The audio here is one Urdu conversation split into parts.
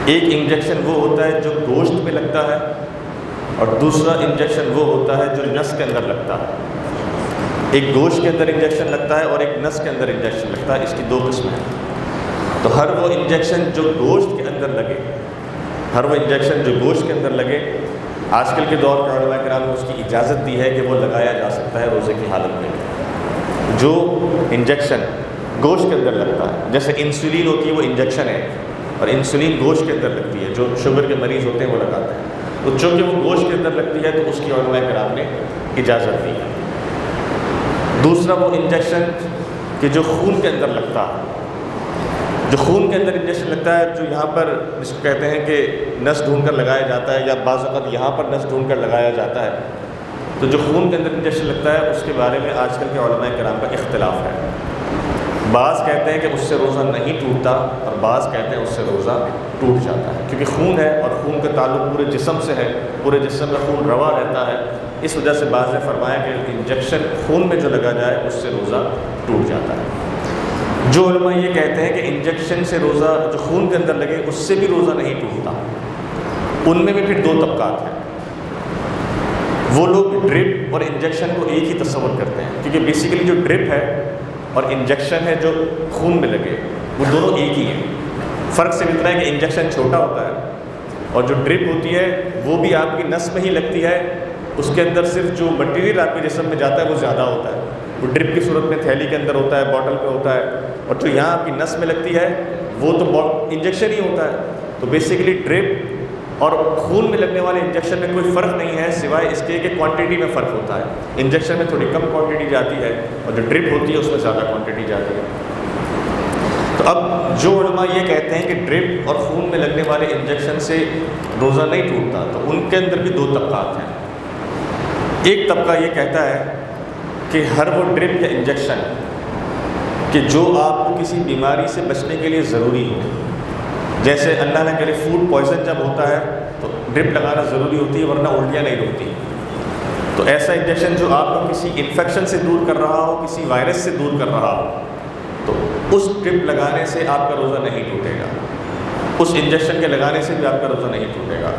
ایک انجیکشن وہ ہوتا ہے جو گوشت میں لگتا ہے، اور دوسرا انجیکشن وہ ہوتا ہے جو نس کے اندر لگتا ہے۔ ایک گوشت کے اندر انجیکشن لگتا ہے اور ایک نس کے اندر انجیکشن لگتا ہے، اس کی دو قسمیں ہیں۔ تو ہر وہ انجیکشن جو گوشت کے اندر لگے، ہر وہ انجیکشن جو گوشت کے اندر لگے، آج کل کے دور کے علماء کرام نے اس کی اجازت دی ہے کہ وہ لگایا جا سکتا ہے روزے کی حالت میں۔ جو انجیکشن گوشت کے اندر لگتا ہے، جیسے انسولین ہوتی ہے وہ انجیکشن ہے، اور انسولین گوشت کے اندر لگتی ہے، جو شوگر کے مریض ہوتے ہیں وہ لگاتے ہیں، تو چونکہ وہ گوشت کے اندر لگتی ہے تو اس کی علماء کرام نے اجازت دی ہے۔ دوسرا وہ انجیکشن کہ جو خون کے اندر لگتا ہے، جو خون کے اندر انجیکشن لگتا ہے، جو یہاں پر جس کو کہتے ہیں کہ نس ڈھونڈ کر لگایا جاتا ہے، یا بعض اوقات یہاں پر نس ڈھونڈ کر لگایا جاتا ہے، تو جو خون کے اندر انجیکشن لگتا ہے اس کے بارے میں آج کل کے علماء کرام کا اختلاف ہے۔ بعض کہتے ہیں کہ اس سے روزہ نہیں ٹوٹتا، اور بعض کہتے ہیں اس سے روزہ ٹوٹ جاتا ہے، کیونکہ خون ہے اور خون کا تعلق پورے جسم سے ہے، پورے جسم میں خون روا رہتا ہے، اس وجہ سے بعض نے فرمایا کہ انجیکشن خون میں جو لگا جائے اس سے روزہ ٹوٹ جاتا ہے۔ جو علماء یہ کہتے ہیں کہ انجیکشن سے روزہ جو خون کے اندر لگے اس سے بھی روزہ نہیں ٹوٹتا، ان میں بھی پھر دو طبقات ہیں۔ وہ لوگ ڈرپ اور انجیکشن کو ایک ہی تصور کرتے ہیں، کیونکہ بیسیکلی جو ڈرپ ہے اور انجیکشن ہے جو خون میں لگے وہ دونوں ایک ہی ہیں۔ فرق صرف اتنا ہے کہ انجیکشن چھوٹا ہوتا ہے، اور جو ڈرپ ہوتی ہے وہ بھی آپ کی نس میں ہی لگتی ہے، اس کے اندر صرف جو مٹیریل آپ کے جسم میں جاتا ہے وہ زیادہ ہوتا ہے، وہ ڈرپ کی صورت میں تھیلی کے اندر ہوتا ہے، باٹل پہ ہوتا ہے، اور جو یہاں آپ کی نس میں لگتی ہے وہ تو انجیکشن ہی ہوتا ہے۔ تو بیسیکلی ڈرپ اور خون میں لگنے والے انجیکشن میں کوئی فرق نہیں ہے، سوائے اس کے کہ کوانٹٹی میں فرق ہوتا ہے۔ انجیکشن میں تھوڑی کم کوانٹٹی جاتی ہے، اور جو ڈرپ ہوتی ہے اس میں زیادہ کوانٹٹی جاتی ہے۔ تو اب جو علماء یہ کہتے ہیں کہ ڈرپ اور خون میں لگنے والے انجیکشن سے روزہ نہیں ٹوٹتا، تو ان کے اندر بھی دو طبقات ہیں۔ ایک طبقہ یہ کہتا ہے کہ ہر وہ ڈرپ یا انجیکشن کہ جو آپ کو کسی بیماری سے بچنے کے لیے ضروری ہو، جیسے اللہ نہ کرے فوڈ پوائزن جب ہوتا ہے تو ڈرپ لگانا ضروری ہوتی ہے، ورنہ الٹیاں نہیں ہوتی، تو ایسا انجیکشن جو آپ کو کسی انفیکشن سے دور کر رہا ہو، کسی وائرس سے دور کر رہا ہو، تو اس ڈرپ لگانے سے آپ کا روزہ نہیں ٹوٹے گا، اس انجیکشن کے لگانے سے بھی آپ کا روزہ نہیں ٹوٹے گا۔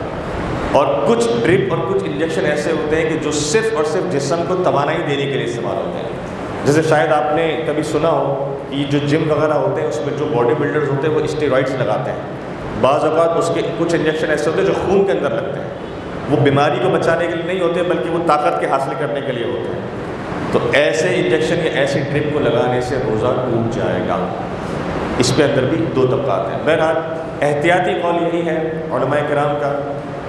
اور کچھ ڈرپ اور کچھ انجیکشن ایسے ہوتے ہیں کہ جو صرف اور صرف جسم کو توانائی دینے کے لیے استعمال ہوتے ہیں، جیسے شاید آپ نے کبھی سنا ہو کہ جو جم وغیرہ ہوتے ہیں اس میں جو باڈی بلڈرز ہوتے ہیں وہ اسٹیرائڈس لگاتے ہیں، بعض اوقات اس کے کچھ انجیکشن ایسے ہوتے ہیں جو خون کے اندر لگتے ہیں، وہ بیماری کو بچانے کے لیے نہیں ہوتے بلکہ وہ طاقت کے حاصل کرنے کے لیے ہوتے ہیں۔ تو ایسے انجیکشن یا ایسی ڈرپ کو لگانے سے روزہ ٹوٹ جائے گا۔ اس کے اندر بھی دو طبقات ہیں۔ بہرحال احتیاطی قول یہی ہے علماء کرام کا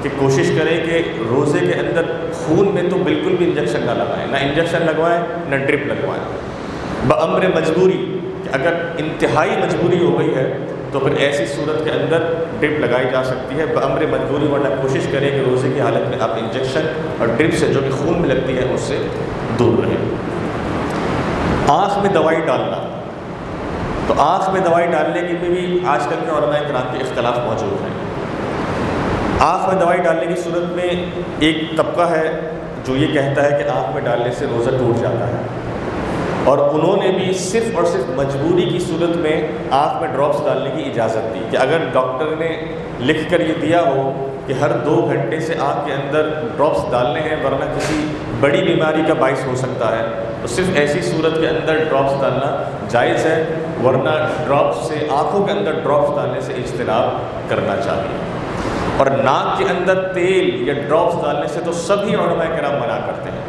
کہ کوشش کریں کہ روزے کے اندر خون میں تو بالکل بھی انجیکشن نہ لگائیں، نہ انجیکشن لگوائیں نہ ڈرپ لگوائیں، بامر مجبوری کہ اگر انتہائی مجبوری ہو گئی ہے تو پھر ایسی صورت کے اندر ڈرپ لگائی جا سکتی ہے بامر مجبوری، ورنہ کوشش کریں کہ روزے کی حالت میں آپ انجیکشن اور ڈرپ سے جو کہ خون میں لگتی ہے اس سے دور رہیں۔ آنکھ میں دوائی ڈالنا، تو آنکھ میں دوائی ڈالنے کے بھی آج کل کے علماء کرام کے اختلاف موجود ہیں۔ آنکھ میں دوائی ڈالنے کی صورت میں ایک طبقہ ہے جو یہ کہتا ہے کہ آنکھ میں ڈالنے سے روزہ ٹوٹ جاتا ہے، اور انہوں نے بھی صرف اور صرف مجبوری کی صورت میں آنکھ میں ڈراپس ڈالنے کی اجازت دی کہ اگر ڈاکٹر نے لکھ کر یہ دیا ہو کہ ہر 2 گھنٹے سے آنکھ کے اندر ڈراپس ڈالنے ہیں ورنہ کسی بڑی بیماری کا باعث ہو سکتا ہے، تو صرف ایسی صورت کے اندر ڈراپس ڈالنا جائز ہے، ورنہ ڈراپس سے آنکھوں کے اندر ڈراپس ڈالنے سے اجتناب کرنا چاہیے۔ اور ناک کے اندر تیل یا ڈراپس ڈالنے سے تو سبھی علماء کرام منع کرتے ہیں،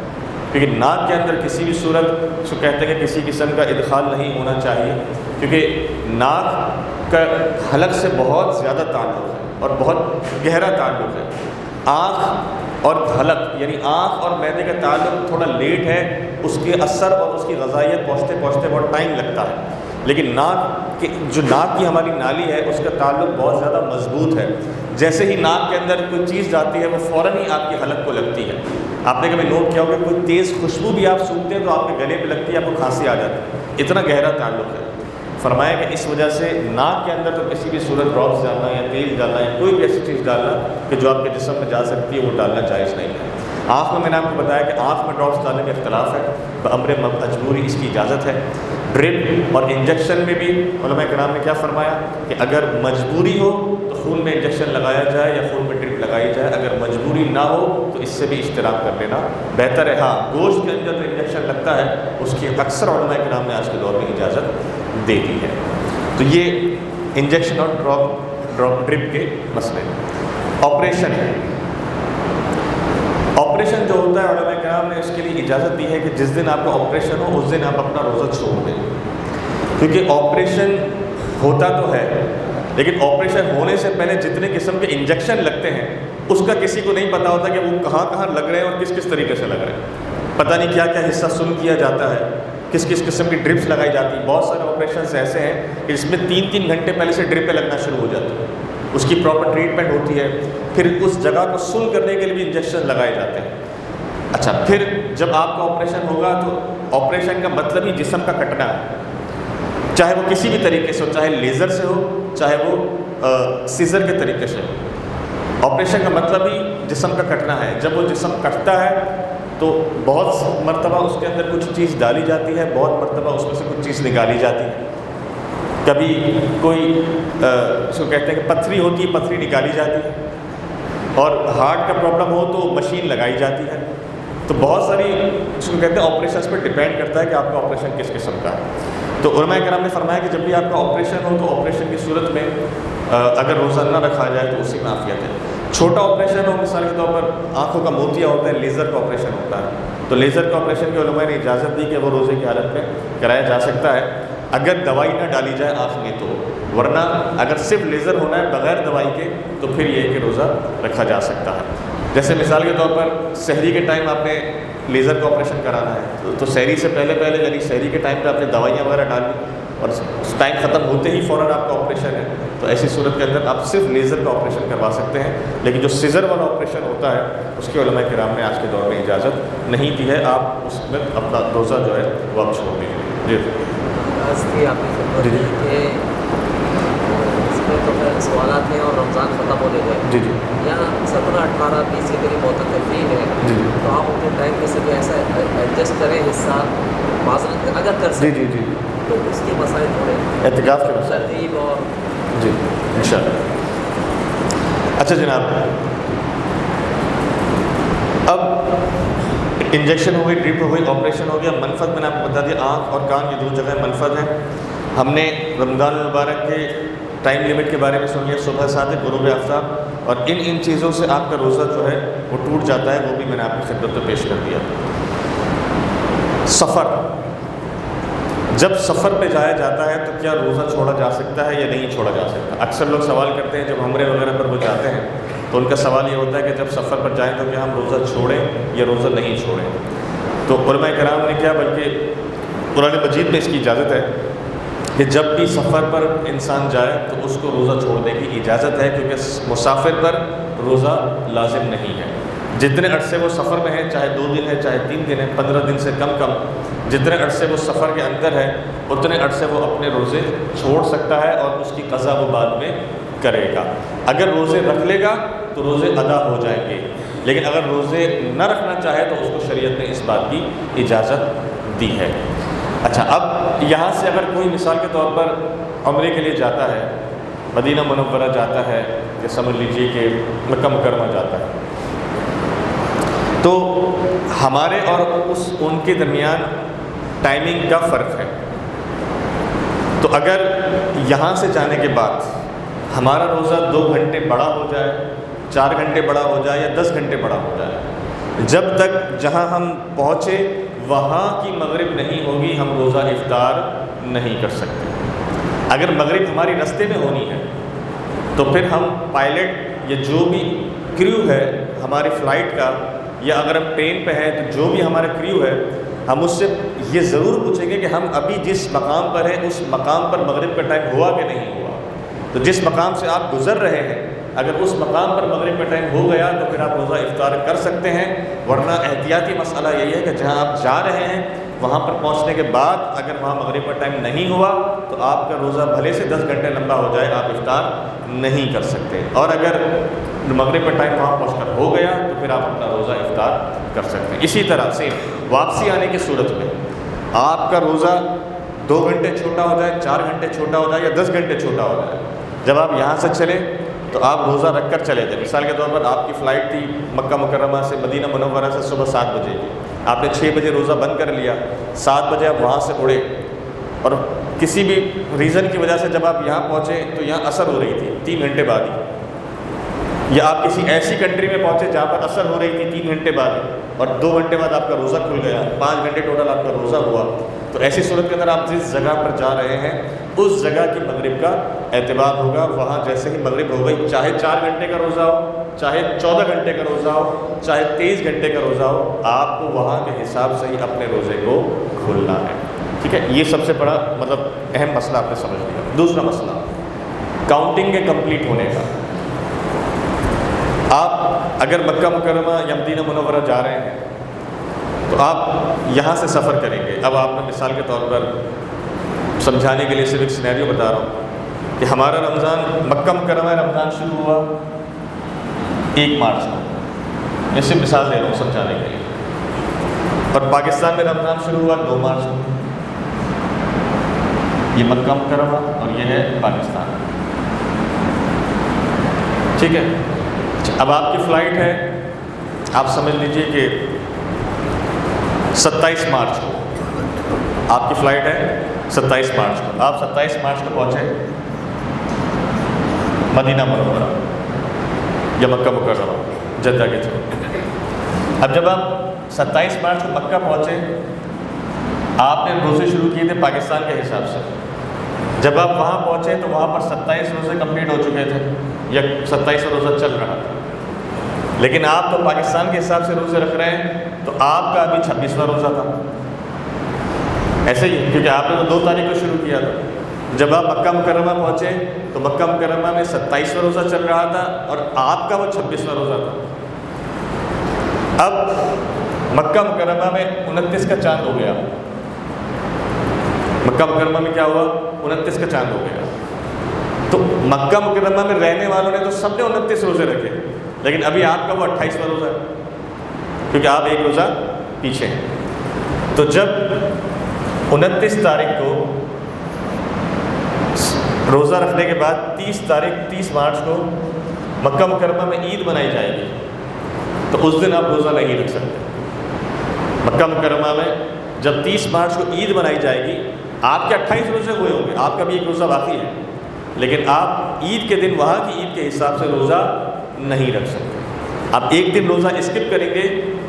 کیونکہ ناک کے اندر کسی بھی صورت کو کہتے ہیں کہ کسی قسم کا ادخال نہیں ہونا چاہیے، کیونکہ ناک کا حلق سے بہت زیادہ تعلق ہے اور بہت گہرا تعلق ہے۔ آنکھ اور حلق یعنی آنکھ اور معدے کا تعلق تھوڑا لیٹ ہے، اس کے اثر اور اس کی غذائیت پہنچتے پہنچتے بہت ٹائم لگتا ہے، لیکن ناک کی ہماری نالی ہے اس کا تعلق بہت زیادہ مضبوط ہے۔ جیسے ہی ناک کے اندر کوئی چیز جاتی ہے وہ فوراً ہی آپ کی حلق کو لگتی ہے۔ آپ نے کبھی نوٹ کیا ہوگا کوئی تیز خوشبو بھی آپ سونگتے ہیں تو آپ کے گلے پہ لگتی ہے، آپ کو کھانسی آ جاتی ہے، اتنا گہرا تعلق ہے۔ فرمایا کہ اس وجہ سے ناک کے اندر تو کسی بھی صورت ڈراپس ڈالنا یا تیل ڈالنا یا کوئی بھی ایسی چیز ڈالنا کہ جو آپ کے جسم میں جا سکتی ہے وہ ڈالنا جائز نہیں ہے۔ آنکھ میں نے آپ کو بتایا کہ آنکھ میں ڈراپس ڈالنے کا اختلاف ہے، بامر مجبوری اس کی اجازت ہے۔ ڈرپ اور انجیکشن میں بھی علماء کرام نے کیا فرمایا کہ اگر مجبوری ہو تو خون میں انجیکشن لگایا جائے یا خون میں ڈرپ لگائی جائے، اگر مجبوری نہ ہو تو اس سے بھی اشتراک کر لینا بہتر ہے۔ ہاں گوشت کے اندر جو انجیکشن لگتا ہے اس کی اکثر علماء کرام نے آج کے دور میں اجازت دے دی ہے۔ تو یہ انجیکشن اور ڈرپ کے مسئلے۔ آپریشن ہے، آپریشن جو ہوتا ہے علماء کرام نے اس کے لیے اجازت دی ہے کہ جس دن آپ کا آپریشن ہو اس دن آپ اپنا روزہ چھوڑ دیں، کیونکہ آپریشن ہوتا تو ہے لیکن آپریشن ہونے سے پہلے جتنے قسم کے انجیکشن لگتے ہیں اس کا کسی کو نہیں پتہ ہوتا کہ وہ کہاں کہاں لگ رہے ہیں اور کس کس طریقے سے لگ رہے ہیں، پتہ نہیں کیا کیا حصہ سن کیا جاتا ہے، کس کس قسم کی ڈرپس لگائی جاتی ہیں۔ بہت سارے آپریشنس ایسے ہیں کہ جس میں 3 گھنٹے پہلے سے ڈرپیں لگنا شروع ہو جاتی ہیں، اس کی پراپر ٹریٹمنٹ ہوتی ہے، پھر اس جگہ کو سن کرنے کے لیے بھی انجیکشن لگائے جاتے ہیں۔ اچھا، پھر جب آپ کا آپریشن ہوگا تو آپریشن کا مطلب ہی جسم کا کٹنا ہے، چاہے وہ کسی بھی طریقے سے ہو، چاہے لیزر سے ہو چاہے وہ سیزر کے طریقے سے ہو۔ آپریشن کا مطلب ہی جسم کا کٹنا ہے۔ جب وہ جسم کٹتا ہے تو بہت مرتبہ اس کے اندر کچھ چیز ڈالی جاتی ہے، بہت مرتبہ اس میں سے کچھ چیز نکالی جاتی ہے۔ کبھی کوئی اس کو کہتے ہیں کہ پتھری ہوتی ہے، پتھری نکالی جاتی ہے، اور ہارٹ کا پرابلم ہو تو مشین لگائی جاتی ہے۔ تو بہت ساری اس کو کہتے ہیں آپریشنس پہ ڈپینڈ کرتا ہے کہ آپ کا آپریشن کس قسم کا ہے۔ تو علماء کرام نے فرمایا کہ جب بھی آپ کا آپریشن ہو تو آپریشن کی صورت میں اگر روزہ نہ رکھا جائے تو اسی میں عافیت ہے۔ چھوٹا آپریشن ہو، مثال کے طور پر آنکھوں کا موتیا ہوتا ہے، لیزر کا آپریشن ہوتا ہے، تو لیزر کا آپریشن کے علماء نے اجازت دی کہ وہ روزے کی حالت میں کرایا جا سکتا ہے اگر دوائی نہ ڈالی جائے آنکھ میں تو، ورنہ اگر صرف لیزر ہونا ہے بغیر دوائی کے تو پھر یہ کہ روزہ رکھا جا سکتا ہے۔ جیسے مثال کے طور پر سحری کے ٹائم آپ نے لیزر کا آپریشن کرانا ہے تو سحری سے پہلے یعنی سحری کے ٹائم پہ آپ نے دوائیاں وغیرہ ڈالی اور ٹائم ختم ہوتے ہی فوراً آپ کا آپریشن ہے، تو ایسی صورت کے اندر آپ صرف لیزر کا آپریشن کروا سکتے ہیں، لیکن جو سیزر والا آپریشن ہوتا ہے اس کے علماء کرام نے آج کے دور میں اجازت نہیں دی ہے، آپ اس میں اپنا روزہ جو ہے وہ آپ چھوڑ دیجیے۔ جی کہ اس میں تو پھر سوالات ہیں اور رمضان ختم ہونے گئے، جی جی یا 17، 18، 20 کے قریب ہوتا تفریح ہے، تو آپ اپنے ٹائم میں سے ایسا ایڈجسٹ کریں حصہ معذرت اگر کر سکیں جی جی تو اس کے مسائل تھوڑے اعتکاف کے مسائل ترتیب اور جی انشاءاللہ۔ اچھا جناب، اب انجیکشن ہو گئی، ڈرپ ہو گئی، آپریشن ہو گیا، منفذ میں نے آپ کو بتا دیا آنکھ اور کان یہ 2 جگہ منفذ ہیں۔ ہم نے رمضان المبارک کے ٹائم لیمٹ کے بارے میں سن لیا، صبح صادق، غروب آفتاب، اور ان چیزوں سے آپ کا روزہ جو ہے وہ ٹوٹ جاتا ہے، وہ بھی میں نے آپ کی خدمت میں پیش کر دیا۔ سفر، جب سفر پہ جایا جاتا ہے تو کیا روزہ چھوڑا جا سکتا ہے یا نہیں چھوڑا جا سکتا؟ اکثر لوگ سوال کرتے ہیں جب عمرے وغیرہ پر وہ جاتے ہیں تو ان کا سوال یہ ہوتا ہے کہ جب سفر پر جائیں تو کیا ہم روزہ چھوڑیں یا روزہ نہیں چھوڑیں؟ تو علماء کرام نے کیا، بلکہ قرآن مجید میں اس کی اجازت ہے کہ جب بھی سفر پر انسان جائے تو اس کو روزہ چھوڑنے کی اجازت ہے، کیونکہ مسافر پر روزہ لازم نہیں ہے۔ جتنے عرصے وہ سفر میں ہیں، چاہے 2 دن ہے چاہے 3 دن ہے، 15 دن سے کم، جتنے عرصے وہ سفر کے اندر ہے اتنے عرصے وہ اپنے روزے چھوڑ سکتا ہے اور اس کی قضا وہ بعد میں کرے گا۔ اگر روزے رکھ لے گا تو روزے ادا ہو جائیں گے، لیکن اگر روزے نہ رکھنا چاہے تو اس کو شریعت نے اس بات کی اجازت دی ہے۔ اچھا، اب یہاں سے اگر کوئی مثال کے طور پر عمرے کے لیے جاتا ہے، مدینہ منورہ جاتا ہے، یا سمجھ لیجیے کہ مکہ مکرمہ جاتا ہے، تو ہمارے اور ان کے درمیان ٹائمنگ کا فرق ہے۔ تو اگر یہاں سے جانے کے بعد ہمارا روزہ 2 گھنٹے بڑا ہو جائے، 4 گھنٹے بڑا ہو جائے یا 10 گھنٹے بڑا ہو جائے، جب تک جہاں ہم پہنچے وہاں کی مغرب نہیں ہوگی ہم روزہ افطار نہیں کر سکتے۔ اگر مغرب ہماری رستے میں ہونی ہے تو پھر ہم پائلٹ یا جو بھی کریو ہے ہماری فلائٹ کا، یا اگر ہم ٹرین پہ ہیں تو جو بھی ہمارا کریو ہے ہم اس سے یہ ضرور پوچھیں گے کہ ہم ابھی جس مقام پر ہیں اس مقام پر مغرب کا ٹائم ہوا کہ نہیں ہوا۔ تو جس مقام سے آپ گزر رہے ہیں اگر اس مقام پر مغرب کا ٹائم ہو گیا تو پھر آپ روزہ افطار کر سکتے ہیں، ورنہ احتیاطی مسئلہ یہی ہے کہ جہاں آپ جا رہے ہیں وہاں پر پہنچنے کے بعد اگر وہاں مغرب کا ٹائم نہیں ہوا تو آپ کا روزہ بھلے سے 10 گھنٹے لمبا ہو جائے آپ افطار نہیں کر سکتے، اور اگر مغرب کا ٹائم وہاں پہنچ کر ہو گیا تو پھر آپ اپنا روزہ افطار کر سکتے ہیں۔ اسی طرح سے واپسی آنے کی صورت میں آپ کا روزہ 2 گھنٹے چھوٹا ہو جائے، 4 گھنٹے چھوٹا ہو جائے یا 10 گھنٹے چھوٹا ہو جائے، جب آپ یہاں سے چلیں تو آپ روزہ رکھ کر چلے جائیں. مثال کے طور پر آپ کی فلائٹ تھی مکہ مکرمہ سے مدینہ منورہ سے صبح 7 بجے کی، آپ نے 6 بجے روزہ بند کر لیا، 7 بجے آپ وہاں سے اڑے، اور کسی بھی ریزن کی وجہ سے جب آپ یہاں پہنچے تو یہاں عصر ہو رہی تھی 3 گھنٹے بعد ہی، یا آپ کسی ایسی کنٹری میں پہنچے جہاں پر عصر ہو رہی تھی 3 گھنٹے بعد، اور 2 گھنٹے بعد آپ کا روزہ کھل گیا، 5 گھنٹے ٹوٹل آپ کا روزہ ہوا، تو ایسی صورت کے اندر آپ جس جگہ پر جا رہے ہیں اس جگہ کی مغرب کا اعتبار ہوگا. وہاں جیسے ہی مغرب ہو گئی، چاہے 4 گھنٹے کا روزہ ہو، چاہے 14 گھنٹے کا روزہ ہو، چاہے 23 گھنٹے کا روزہ ہو، آپ کو وہاں کے حساب سے ہی اپنے روزے کو کھولنا ہے. ٹھیک ہے، یہ سب سے بڑا اہم مسئلہ آپ نے سمجھ لیا. دوسرا مسئلہ کاؤنٹنگ کے کمپلیٹ ہونے کا. آپ اگر مکہ مکرمہ یا مدینہ منورہ جا رہے ہیں تو آپ یہاں سے سفر کریں گے. اب آپ نے مثال کے طور پر سمجھانے کے لیے صرف ایک سینیریو بتا رہا ہوں کہ ہمارا رمضان مکہ مکرمہ رمضان شروع ہوا 1 مارچ کو، میں صرف مثال دے رہا ہوں سمجھانے کے لیے، اور پاکستان میں رمضان شروع ہوا 2 مارچ کو. یہ مکہ مکرمہ اور یہ ہے پاکستان. ٹھیک ہے، اب آپ کی فلائٹ ہے، آپ سمجھ لیجئے کہ 27 مارچ کو آپ کی فلائٹ ہے، 27 مارچ کو آپ 27 مارچ کو پہنچے مدینہ منورہ یا مکہ مکرمہ جدہ کے تھرو. اب جب آپ 27 مارچ کو مکہ پہنچے، آپ نے روزے شروع کیے تھے پاکستان کے حساب سے. جب آپ وہاں پہنچے تو وہاں پر 27 روزے کمپلیٹ ہو چکے تھے یا 27 روزہ چل رہا تھا، لیکن آپ تو پاکستان کے حساب سے روزے رکھ رہے ہیں تو آپ کا ابھی 26واں روزہ تھا. ایسے ہی کیونکہ آپ نے تو 2 تاریخ کو شروع کیا تھا. جب آپ مکہ مکرمہ پہنچے تو مکہ مکرمہ میں 27واں روزہ چل رہا تھا اور آپ کا وہ 26واں روزہ تھا. اب مکہ مکرمہ میں 29 کا چاند ہو گیا. مکہ مکرمہ میں کیا ہوا؟ 29 کا چاند ہو گیا. تو مکہ مکرمہ میں رہنے والوں نے تو سب نے 29 روزے رکھے، لیکن ابھی آپ کا وہ 28واں روزہ ہے کیونکہ آپ 1 روزہ پیچھے ہیں. تو جب 29 تاریخ کو روزہ رکھنے کے بعد 30 مارچ کو مکہ مکرمہ میں عید منائی جائے گی، تو اس دن آپ روزہ نہیں رکھ سکتے. مکہ مکرمہ میں جب 30 مارچ کو عید منائی جائے گی، آپ کے 28 روزے ہوئے ہوں گے، آپ کا بھی 1 روزہ باقی ہے، لیکن آپ عید کے دن وہاں کی عید کے حساب سے روزہ نہیں رکھ سکتے. آپ 1 دن روزہ اسکپ کریں گے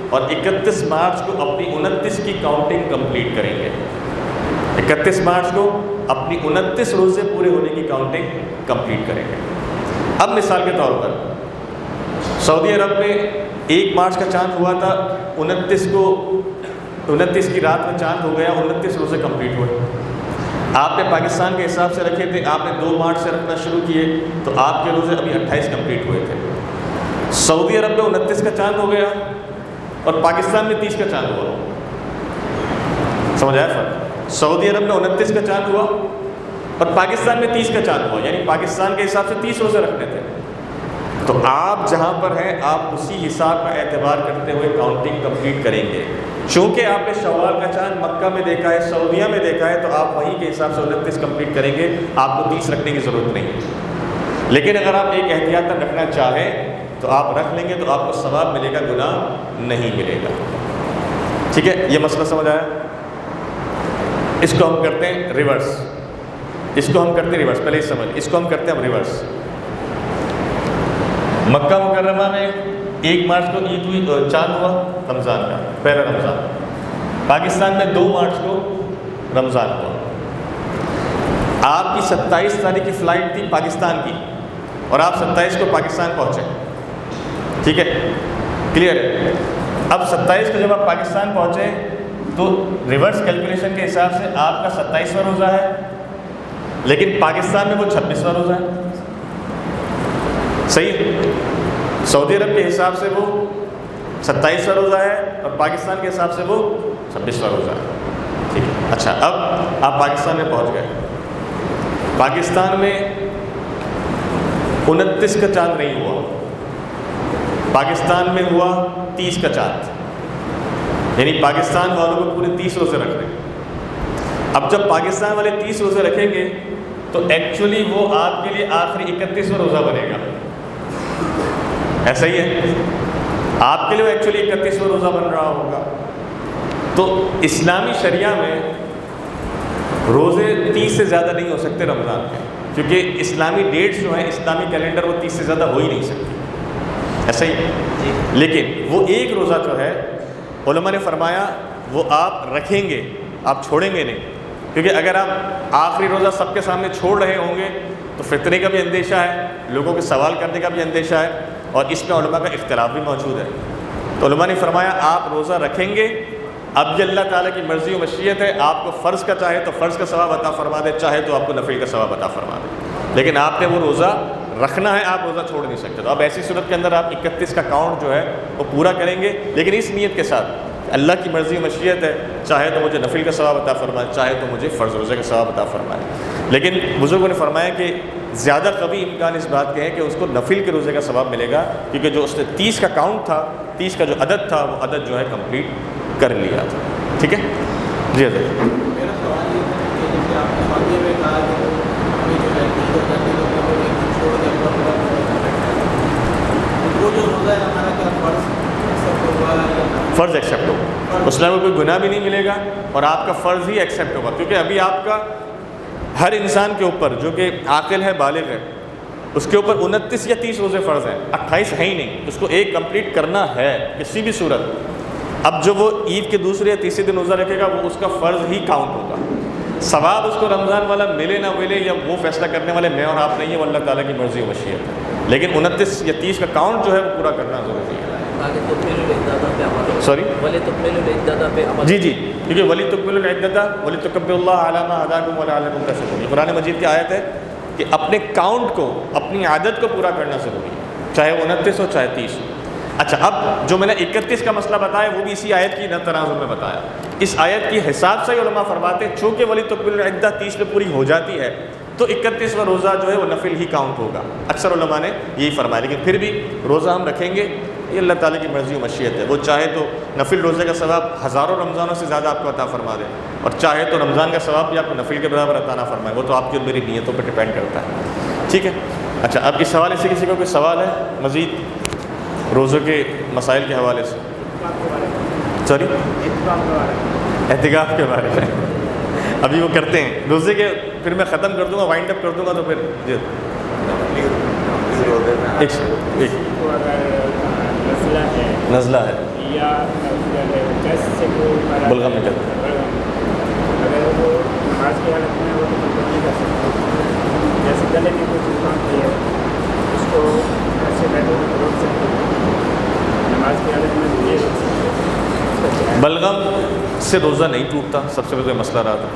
اور 31 مارچ کو اپنی 29 کی کاؤنٹنگ کمپلیٹ کریں گے. 31 مارچ کو اپنی 29 روزے پورے ہونے کی کاؤنٹنگ کمپلیٹ کریں گے. اب مثال کے طور پر سعودی عرب میں 1 مارچ کا چاند ہوا تھا، 29 کی رات میں چاند ہو گیا، 29 روزے کمپلیٹ ہوئے. آپ نے پاکستان کے حساب سے رکھے تھے، آپ نے 2 مارچ سے رکھنا شروع کیے تو آپ کے روزے ابھی 28 کمپلیٹ ہوئے تھے. سعودی عرب میں 29 کا چاند ہو گیا اور پاکستان میں 30 کا چاند ہوا. سمجھ آیا فرق؟ سعودی عرب میں 29 کا چاند ہوا اور پاکستان میں 30 کا چاند ہوا، یعنی پاکستان کے حساب سے 30 روزے رکھنے تھے. تو آپ جہاں پر ہیں آپ اسی حساب کا اعتبار کرتے ہوئے کاؤنٹنگ کمپلیٹ کریں گے. چونکہ آپ نے شوال کا چاند مکہ میں دیکھا ہے، سعودیہ میں دیکھا ہے، تو آپ وہیں کے حساب سے 29 کمپلیٹ کریں گے، آپ کو 30 رکھنے کی ضرورت نہیں. لیکن اگر آپ ایک احتیاط رکھنا چاہیں تو آپ رکھ لیں گے تو آپ کو ثواب ملے گا، گناہ نہیں ملے گا. ٹھیک ہے، یہ مسئلہ سمجھ آیا؟ اس کو ہم کرتے ہیں ریورس. پہلے ہی سمجھ، اس کو ہم کرتے ہیں ہم ریورس. مکہ مکرمہ میں 1 مارچ کو عید ہوئی، چاند ہوا رمضان کا، پہلا رمضان. پاکستان میں 2 مارچ کو رمضان ہوا. آپ کی 27 تاریخ کی فلائٹ تھی پاکستان کی اور آپ 27 کو پاکستان پہنچے. ٹھیک ہے، کلیئر ہے؟ اب 27 کو جب آپ پاکستان پہنچے تو ریورس کیلکولیشن کے حساب سے آپ کا 27واں روزہ ہے، لیکن پاکستان میں وہ 26واں روزہ ہے. صحیح؟ سعودی عرب کے حساب سے وہ 27واں روزہ ہے اور پاکستان کے حساب سے وہ 26واں روزہ ہے. ٹھیک ہے، اچھا اب آپ پاکستان میں پہنچ گئے. پاکستان میں 29 کا چاند نہیں ہوا، پاکستان میں ہوا 30 کا چاند، یعنی پاکستان والوں کو پورے 30 روزے رکھ رہے ہیں. اب جب پاکستان والے 30 روزے رکھیں گے تو ایکچولی وہ آپ کے لیے آخری 31واں روزہ بنے گا. ایسا ہی ہے، آپ کے لیے وہ ایکچولی 31واں روزہ بن رہا ہوگا. تو اسلامی شریعہ میں روزے 30 سے زیادہ نہیں ہو سکتے رمضان میں، کیونکہ اسلامی ڈیٹس جو ہیں، اسلامی کیلنڈر، وہ 30 سے زیادہ ہو ہی نہیں سکتی. ایسا ہی ہے. لیکن وہ ایک روزہ جو ہے علماء نے فرمایا وہ آپ رکھیں گے، آپ چھوڑیں گے نہیں. کیونکہ اگر آپ آخری روزہ سب کے سامنے چھوڑ رہے ہوں گے تو فتنے کا بھی اندیشہ ہے، لوگوں کے سوال کرنے کا بھی اندیشہ ہے، اور اس میں علماء کا اختلاف بھی موجود ہے. تو علماء نے فرمایا آپ روزہ رکھیں گے، اب یہ اللہ تعالیٰ کی مرضی و مشیت ہے، آپ کو فرض کا چاہے تو فرض کا ثواب عطا فرما دے، چاہے تو آپ کو نفل کا ثواب عطا فرما دے. لیکن آپ نے وہ روزہ رکھنا ہے، آپ روزہ چھوڑ نہیں سکتے. تو اب ایسی صورت کے اندر آپ 31 کا کاؤنٹ جو ہے وہ پورا کریں گے، لیکن اس نیت کے ساتھ اللہ کی مرضی و مشیت ہے، چاہے تو مجھے نفل کا ثواب عطا فرمائے، چاہے تو مجھے فرض روزے کا ثواب عطا فرمائے. لیکن بزرگوں نے فرمایا کہ زیادہ قوی امکان اس بات کے ہے کہ اس کو نفل کے روزے کا ثواب ملے گا، کیونکہ جو اس نے 30 کا کاؤنٹ تھا، 30 کا جو عدد تھا، وہ عدد جو ہے کمپلیٹ کر لیا تھا. ٹھیک ہے جی حضرت. میرا سوال یہ تھا کہ جیسے آپ نے واقعے میں کہا کہ ہمیں جو ہے چھوڑ کے وہ جو روزہ ہے ہمارا کیا فرض ایکسیپٹ ہوگا، اس میں کوئی گناہ بھی نہیں ملے گا اور آپ کا فرض ہی ایکسیپٹ ہوگا. کیونکہ ابھی آپ کا ہر انسان کے اوپر جو کہ عاقل ہے، بالغ ہے، اس کے اوپر 29 یا 30 روزے فرض ہیں، 28 ہے ہی نہیں. اس کو ایک کمپلیٹ کرنا ہے کسی بھی صورت. اب جو وہ عید کے دوسرے یا تیسرے دن روزہ رکھے گا وہ اس کا فرض ہی کاؤنٹ ہوگا. ثواب اس کو رمضان والا ملے نہ ملے یا وہ فیصلہ کرنے والے میں اور آپ نہیں ہیں، وہ اللہ تعالیٰ کی مرضی و مشیت ہے. لیکن 29 یا 30 کا کاؤنٹ جو ہے وہ پورا کرنا ضروری ہے. سوری جی جی، کیونکہ ولی تکمل العدۃ ولی تکبر اللہ علی ما ہداکم ولعلکم تشکرون، قرآن مجید کی آیت ہے کہ اپنے کاؤنٹ کو، اپنی عادت کو پورا کرنا ضروری ہے، چاہے 29 ہو چاہے 30 ہو. اچھا، اب جو میں نے 31 کا مسئلہ بتایا وہ بھی اسی آیت کی تناظر میں بتایا. اس آیت کی حساب سے علماء فرماتے ہیں چونکہ ولی تکمل العدۃ 30 میں پوری ہو جاتی ہے تو 31واں روزہ جو ہے وہ نفل ہی کاؤنٹ ہوگا. اکثر علماء نے یہی فرمایا. لیکن پھر بھی روزہ ہم رکھیں گے، یہ اللہ تعالیٰ کی مرضی و مشیت ہے. وہ چاہے تو نفل روزے کا ثواب ہزاروں رمضانوں سے زیادہ آپ کو عطا فرما دے، اور چاہے تو رمضان کا ثواب بھی آپ کو نفل کے برابر عطا نہ فرمائے. وہ تو آپ کی اور میری نیتوں پر ڈپینڈ کرتا ہے. ٹھیک ہے. اچھا، اب اس حوالے سے کسی کو کوئی سوال ہے مزید روزوں کے مسائل کے حوالے سے؟ سوری، اعتکاف کے بارے میں ابھی وہ کرتے ہیں روزے کے، پھر میں ختم کر دوں گا، وائنڈ اپ کر دوں گا تو پھر جی نزلہ ہے یا بلغم نکل، اگر وہ نماز کی حالت میں وہ نہیں کر سکتے، جیسے گلے میں کوئی چیز کام کی ہے اس کو ایسے بیٹھے روک سکتے ہیں، نماز کی حالت میں یہ روک سکتے. بلغم سے روزہ نہیں ٹوٹتا، سب سے پہلے مسئلہ رہا تھا.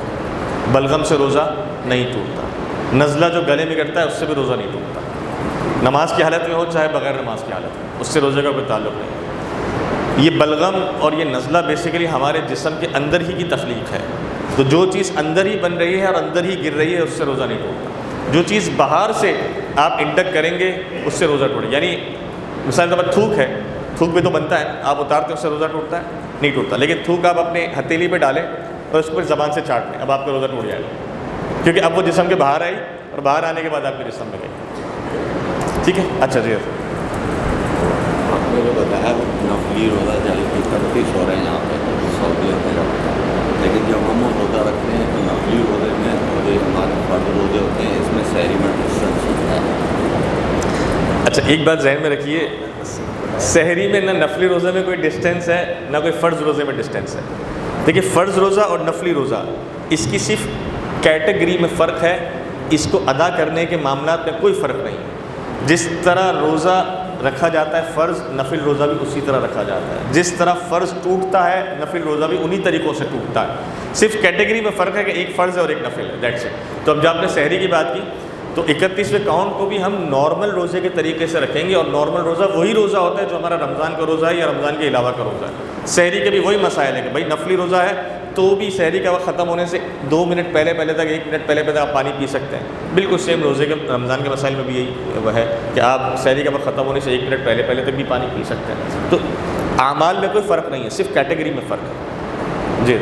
بلغم سے روزہ نہیں ٹوٹتا. نزلہ جو گلے میں کرتا ہے اس سے بھی روزہ نہیں ٹوٹتا، نماز کی حالت میں ہو چاہے بغیر نماز کی حالت میں، اس سے روزے کا کوئی تعلق نہیں. یہ بلغم اور یہ نزلہ بیسیکلی ہمارے جسم کے اندر ہی کی تخلیق ہے. تو جو چیز اندر ہی بن رہی ہے اور اندر ہی گر رہی ہے اس سے روزہ نہیں ٹوٹتا. جو چیز باہر سے آپ انٹیک کریں گے اس سے روزہ ٹوٹے. یعنی مثال کے بعد تھوک ہے، تھوک بھی تو بنتا ہے، آپ اتارتے ہیں اس سے روزہ ٹوٹتا ہے؟ نہیں ٹوٹتا. لیکن تھوک آپ اپنے ہتھیلی پہ ڈالیں اور اس کو زبان سے چاٹ لیں، اب آپ کا روزہ ٹوٹ جائے گا، کیونکہ اب وہ جسم کے باہر آئی اور باہر آنے کے بعد آپ کے جسم میں گئی. ٹھیک ہے. اچھا جی، آپ نے جو بتایا نفلی روزہ چاہیے کہ 31 ہو رہے ہیں یہاں پہ سعودیت میں، لیکن جب ہم روزہ رکھتے ہیں تو نفلی روزے میں اور جو ہمارے فرض روزے ہوتے ہیں اس میں سحری میں ڈسٹینس ہوتا ہے. اچھا ایک بات ذہن میں رکھیے، سحری میں نہ نفلی روزے میں کوئی ڈسٹینس ہے نہ کوئی فرض روزے میں ڈسٹینس ہے. دیکھیے فرض روزہ اور نفلی روزہ اس کی صرف کیٹیگری میں فرق ہے، اس کو ادا کرنے کے معاملات میں کوئی فرق نہیں. جس طرح روزہ رکھا جاتا ہے فرض، نفل روزہ بھی اسی طرح رکھا جاتا ہے. جس طرح فرض ٹوٹتا ہے نفل روزہ بھی انہی طریقوں سے ٹوٹتا ہے. صرف کیٹیگری میں فرق ہے کہ ایک فرض ہے اور ایک نفل ہے، دیٹس اٹ. تو اب جب آپ نے سحری کی بات کی تو 31ویں کاؤنٹ کو بھی ہم نارمل روزے کے طریقے سے رکھیں گے، اور نارمل روزہ وہی روزہ ہوتا ہے جو ہمارا رمضان کا روزہ ہے یا رمضان کے علاوہ کا روزہ ہے. سحری کے بھی وہی مسائل ہے کہ بھائی نفلی روزہ ہے تو بھی سحری کا وقت ختم ہونے سے 2 منٹ پہلے تک، 1 منٹ پہلے تک آپ پانی پی سکتے ہیں. بالکل سیم روزے کے رمضان کے مسائل میں بھی یہی وہ ہے کہ آپ سحری کا وقت ختم ہونے سے 1 منٹ پہلے تک بھی پانی پی سکتے ہیں. تو اعمال میں کوئی فرق نہیں ہے، صرف کیٹیگری میں فرق ہے. جی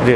جی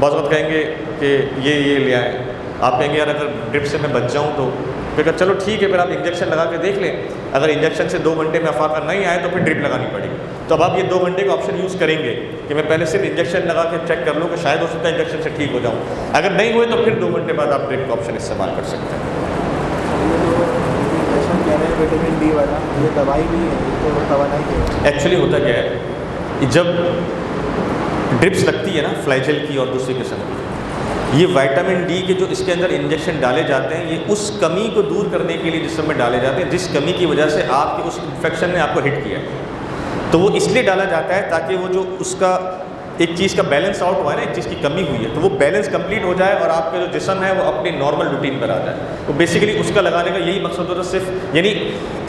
بعض وقت کہیں گے کہ یہ لے آئیں، آپ کہیں گے یار اگر ڈرپ سے میں بچ جاؤں تو پھر چلو ٹھیک ہے، پھر آپ انجیکشن لگا کے دیکھ لیں، اگر انجیکشن سے 2 گھنٹے میں افاقہ نہیں آئے تو پھر ڈرپ لگانی پڑے گی۔ تو اب آپ یہ 2 گھنٹے کا آپشن یوز کریں گے کہ میں پہلے صرف انجیکشن لگا کے چیک کر لوں کہ شاید ہو سکتا ہے انجیکشن سے ٹھیک ہو جاؤں، اگر نہیں ہوئے تو پھر 2 گھنٹے بعد آپ ڈرپ کا آپشن استعمال کر سکتے ہیں۔ انجیکشن کہہ رہے ہیں وٹامن ڈی والا، یہ دوائی نہیں ہے، یہ تو توانائی ہے۔ ایکچولی ہوتا کیا ہے کہ جب ڈرپس لگتی ہے نا فلائجل کی اور دوسری قسم کی، یہ وائٹامن ڈی کے جو اس کے اندر انجیکشن ڈالے جاتے ہیں یہ اس کمی کو دور کرنے کے لیے جسم میں ڈالے جاتے ہیں جس کمی کی وجہ سے آپ کے اس انفیکشن نے آپ کو ہٹ کیا ہے۔ تو وہ اس لیے ڈالا جاتا ہے تاکہ وہ جو اس کا ایک چیز کا بیلنس آؤٹ ہوا ہے نا، ایک چیز کی کمی ہوئی ہے تو وہ بیلنس کمپلیٹ ہو جائے اور آپ کا جو جسم ہے وہ اپنی نارمل روٹین پر آ جائے۔ تو بیسیکلی اس کا لگانے کا یہی مقصد ہوتا ہے، صرف یعنی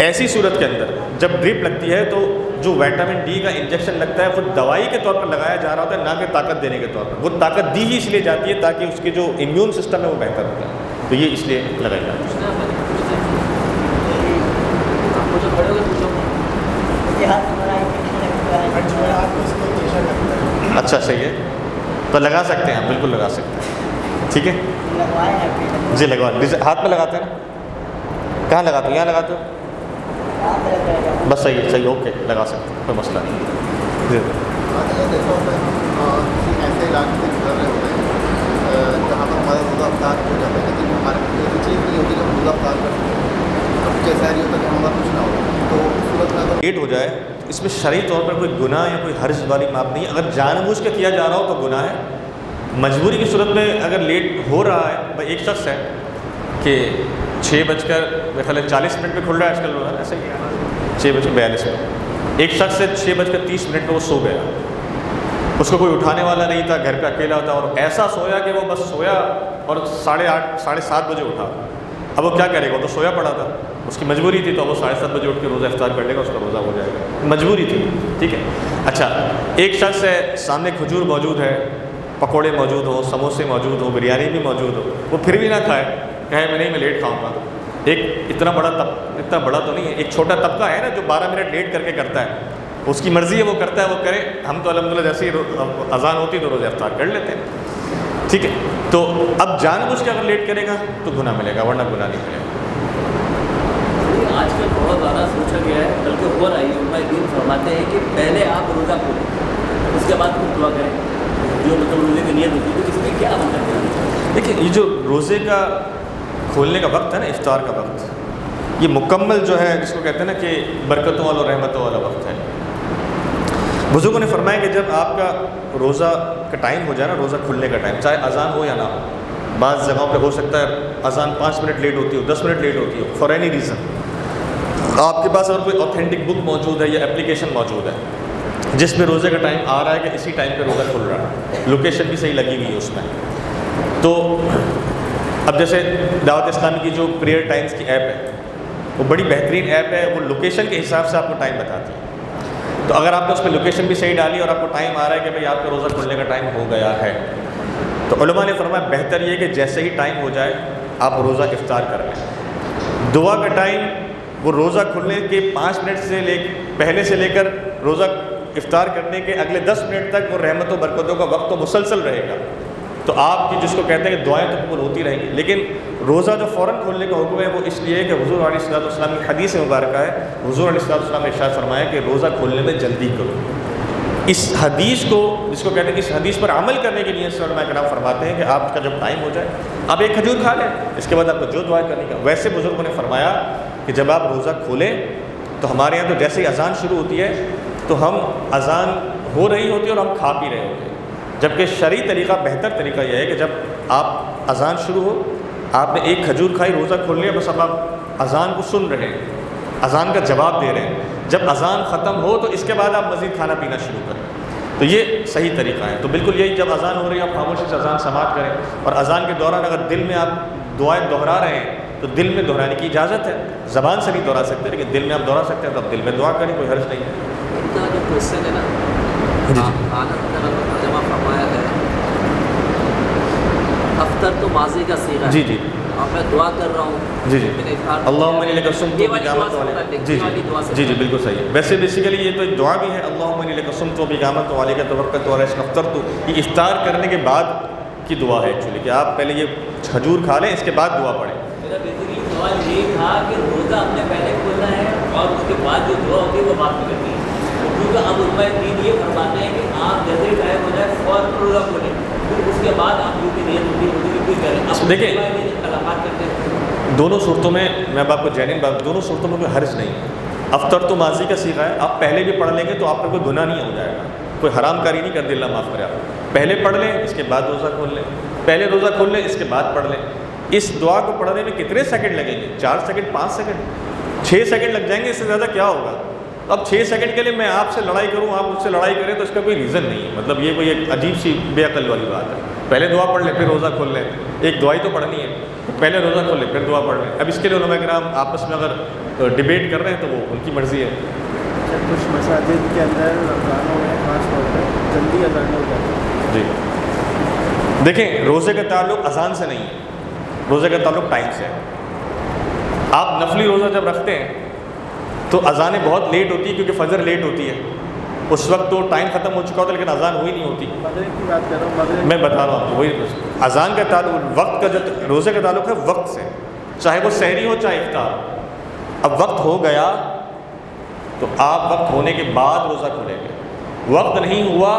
ایسی صورت کے اندر جب ڈرپ لگتی ہے تو جو وائٹامن ڈی کا انجیکشن لگتا ہے وہ دوائی کے طور پر لگایا جا رہا ہوتا ہے، نہ کہ طاقت دینے کے طور پر۔ وہ طاقت دی ہی اس لیے جاتی ہے تاکہ اس کے جو امیون سسٹم ہے وہ بہتر ہوتا ہے، تو یہ اس لیے لگائی جاتی ہے۔ آپ کو جو کھڑے ہو گئے پوچھو۔ اچھا صحیح ہے، تو لگا سکتے ہیں آپ، بالکل لگا سکتے ہیں، ٹھیک ہے جی لگوا لیجیے۔ ہاتھ میں لگاتے ہیں نا، کہاں لگاتے ہیں؟ یہاں لگاتے ہو، بس صحیح ہے، صحیح، اوکے لگا سکتے ہیں، کوئی مسئلہ نہیں جی۔ دیکھو کسی ایسے علاقے سے گزر رہے ہوتے ہیں جہاں پر ہمارا روزہ افطار ہو جاتا ہے لیکن ہمارے پاس چیز نہیں ہوتی جب روزہ افطار کرتے ہیں، اب جیسا نہیں ہوتا کہ ہمارا کچھ نہ ہو، تو اس صورت میں اگر لیٹ ہو جائے اس میں شرعی طور پر کوئی گناہ یا کوئی حرج والی بات نہیں ہے۔ اگر جان بوجھ کے کیا جا رہا ہو تو گناہ ہے، مجبوری کی صورت میں اگر لیٹ ہو رہا ہے، بھائی ایک شخص ہے کہ 6:40 پہ کھل رہا ہے آج کل روزہ، ایسے ہی 6:42 میں ایک شخص ہے 6:30 پہ وہ سو گیا، اس کو کوئی اٹھانے والا نہیں تھا، گھر پہ اکیلا تھا اور ایسا سویا کہ وہ بس سویا اور 8:30 7:30 بجے اٹھا۔ اب وہ کیا کرے گا، وہ تو سویا پڑا تھا، اس کی مجبوری تھی، تو وہ 7:30 بجے اٹھ کے روزہ افطار کر لے گا، اس کا روزہ ہو جائے گا، مجبوری تھی، ٹھیک ہے۔ اچھا ایک شخص ہے سامنے کھجور موجود ہے، پکوڑے موجود ہو، سموسے موجود ہو، بریانی بھی موجود ہو، وہ پھر بھی نہ کھائے، کہے میں نہیں میں لیٹ کھاؤں گا۔ ایک اتنا بڑا تو نہیں ہے، ایک چھوٹا طبقہ ہے نا جو 12 منٹ لیٹ کر کے کرتا ہے، اس کی مرضی ہے وہ کرتا ہے، وہ کرے، ہم تو الحمدللہ جیسے ہی اذان ہوتی تو روزہ افطار کر لیتے ہیں، ٹھیک ہے۔ تو اب جان بوجھ کے اگر لیٹ کرے گا تو گناہ ملے گا، ورنہ گناہ نہیں ملے گا۔ آج کل بہت زیادہ سوچا گیا ہے، بلکہ ہو رہا ہے، علماء دین فرماتے ہیں کہ پہلے آپ روزہ کھولیں، اس کے بعد پھر دعا کریں، جو مطلب روزے کی نیت ہوتی ہے، تو اس میں کیا عمل کرتے ہیں؟ دیکھیں یہ جو روزے کا کھولنے کا وقت ہے نا، افطار کا وقت، یہ مکمل جو ہے جس کو کہتے ہیں نا کہ برکتوں والا رحمتوں والا وقت ہے۔ بزرگوں نے فرمایا کہ جب آپ کا روزہ کا ٹائم ہو جائے نا، روزہ کھلنے کا ٹائم، چاہے اذان ہو یا نہ ہو، بعض جگہوں پہ ہو سکتا ہے اذان 5 منٹ لیٹ ہوتی ہو، 10 منٹ لیٹ ہوتی ہو، فار اینی ریزن آپ کے پاس اگر کوئی اوتھینٹک بک موجود ہے یا اپلیکیشن موجود ہے جس میں روزے کا ٹائم آ رہا ہے کہ اسی ٹائم پہ روزہ کھل رہا ہے، لوکیشن بھی صحیح لگی ہوئی ہے اس میں، تو اب جیسے دعوت اسلامی کی جو پریئر ٹائمز کی ایپ ہے وہ بڑی بہترین ایپ ہے، وہ لوکیشن کے حساب سے آپ کو ٹائم بتاتی ہے، تو اگر آپ نے اس میں لوکیشن بھی صحیح ڈالی اور آپ کو ٹائم آ رہا ہے کہ بھائی آپ کا روزہ کھلنے کا ٹائم ہو گیا ہے، تو علماء نے فرمایا بہتر یہ کہ جیسے ہی ٹائم ہو جائے آپ روزہ افطار کر لیں۔ دعا کا ٹائم وہ روزہ کھلنے کے 5 منٹ سے پہلے سے لے کر روزہ افطار کرنے کے اگلے 10 منٹ تک وہ رحمت و برکتوں کا وقت تو مسلسل رہے گا، تو آپ کی جس کو کہتے ہیں کہ دعائیں تو قبول ہوتی رہیں گی، لیکن روزہ جو فوراً کھولنے کا حکم ہے وہ اس لیے کہ حضور علیہ الصلوۃ والسلام کی حدیث مبارکہ ہے، حضور علیہ الصلوۃ والسلام نے ارشاد فرمایا کہ روزہ کھولنے میں جلدی کرو۔ اس حدیث کو جس کو کہتے ہیں اس حدیث پر عمل کرنے کی نیت سے علماء کرام فرماتے ہیں کہ آپ کا جب ٹائم ہو جائے آپ ایک کھجور کھا لیں، اس کے بعد آپ کو جو دعا کرنے کا۔ ویسے بزرگوں نے فرمایا کہ جب آپ روزہ کھولیں تو ہمارے یہاں تو جیسے ہی اذان شروع ہوتی ہے تو ہم اذان ہو رہی ہوتی ہے اور ہم کھا پی رہے ہوتے ہیں، جبکہ شرعی طریقہ بہتر طریقہ یہ ہے کہ جب آپ اذان شروع ہو آپ نے ایک کھجور کھائی، روزہ کھول لیا، بس اب آپ اذان کو سن رہے ہیں، اذان کا جواب دے رہے ہیں، جب اذان ختم ہو تو اس کے بعد آپ مزید کھانا پینا شروع کریں، تو یہ صحیح طریقہ ہے۔ تو بالکل یہی جب اذان ہو رہی ہے آپ خاموشی سے اذان سماعت کریں، اور اذان کے دوران اگر دل میں آپ دعائیں دہرا رہے ہیں تو دل میں دہرانے کی اجازت ہے، زبان سے نہیں دہرا سکتے لیکن دل میں آپ دہرا سکتے ہیں، تو آپ دل میں دعا کریں، کوئی حرج نہیں ہے۔ ان کا جو کوشچن ہے نا، حالت کا ترجمہ فرمایا ہے، افطر تو ماضی کا صیغہ ہے، جی جی، اور میں دعا کر رہا ہوں، جی جی، اللہم انی لک صمت یہ والی دعا بقیامت سے والے، متعلق، جی یہ والی دعا سے جی جی بالکل صحیح ہے۔ ویسے بیسیکلی یہ تو ایک دعا بھی ہے، اللہم انی لک صمت بقیامت والے کا توکلت و علیک افطرت، یہ افطار کرنے کے بعد کی دعا ہے ایکچولی کہ آپ پہلے یہ کھجور کھا لیں، اس کے بعد دعا پڑھیں. میرا بیسیکلی سوال یہ تھا کہ روزہ ہم نے پہلے کھولنا ہے اور اس کے بعد جو دعا ہوتی ہے وہ بعد میں کرنی ہے، کیونکہ اب علماء دین یہ فرماتے ہیں کہ آپ جیسے ہی ٹائم ہو جائے فوراً روزہ کھولیں، پھر اس کے بعد آپ جو بھی نیت ہوتی ہے روزے کی کریں. اب دیکھیں اختلافات کرتے ہیں دونوں صورتوں میں، میں اب آپ کو جینین بات، دونوں صورتوں میں کوئی حرج نہیں ہے. افطر تو ماضی کا صیغہ ہے، آپ پہلے بھی پڑھ لیں گے تو آپ کا کوئی گناہ نہیں ہو جائے گا، کوئی حرام کاری نہیں کر دی، اللہ معاف کرے. آپ پہلے پڑھ لیں اس کے بعد روزہ کھول لیں، پہلے روزہ کھول لیں اس کے بعد پڑھ لیں. اس دعا کو پڑھنے میں کتنے سیکنڈ لگیں گے؟ 4 سیکنڈ، 5 سیکنڈ، 6 سیکنڈ لگ جائیں گے، اس سے زیادہ کیا ہوگا؟ اب 6 سیکنڈ کے لیے میں آپ سے لڑائی کروں، آپ مجھ سے لڑائی کریں تو اس کا کوئی ریزن نہیں ہے. مطلب یہ کوئی ایک عجیب سی بے عقل والی بات ہے. پہلے دعا پڑھ لیں پھر روزہ کھول لیں، ایک دعائی تو پڑھنی ہے، پہلے روزہ کھول لیں پھر دعا پڑھ لیں. اب اس کے لیے علماء کرام آپس میں اگر ڈیبیٹ کر رہے ہیں تو وہ ان کی مرضی ہے. کچھ مساجد کے اندر رمضانوں میں خاص طور پہ جلدی اذان ہو جاتی ہے. جی دیکھیں، روزے کا تعلق اذان سے نہیں ہے، روزے کا تعلق ٹائم سے ہے. آپ نفلی روزہ جب رکھتے ہیں تو اذانیں بہت لیٹ ہوتی ہے کیونکہ فجر لیٹ ہوتی ہے، اس وقت تو ٹائم ختم ہو چکا ہوتا ہے لیکن اذان ہوئی نہیں ہوتی. مغرب کی بات کر رہا ہوں، مغرب میں بتا رہا ہوں آپ کو، وہی اذان کا تعلق وقت کا، جو روزے کا تعلق ہے وقت سے، چاہے وہ سحری ہو چاہے افطار ہو. اب وقت ہو گیا تو آپ وقت ہونے کے بعد روزہ کھولیں گے. وقت نہیں ہوا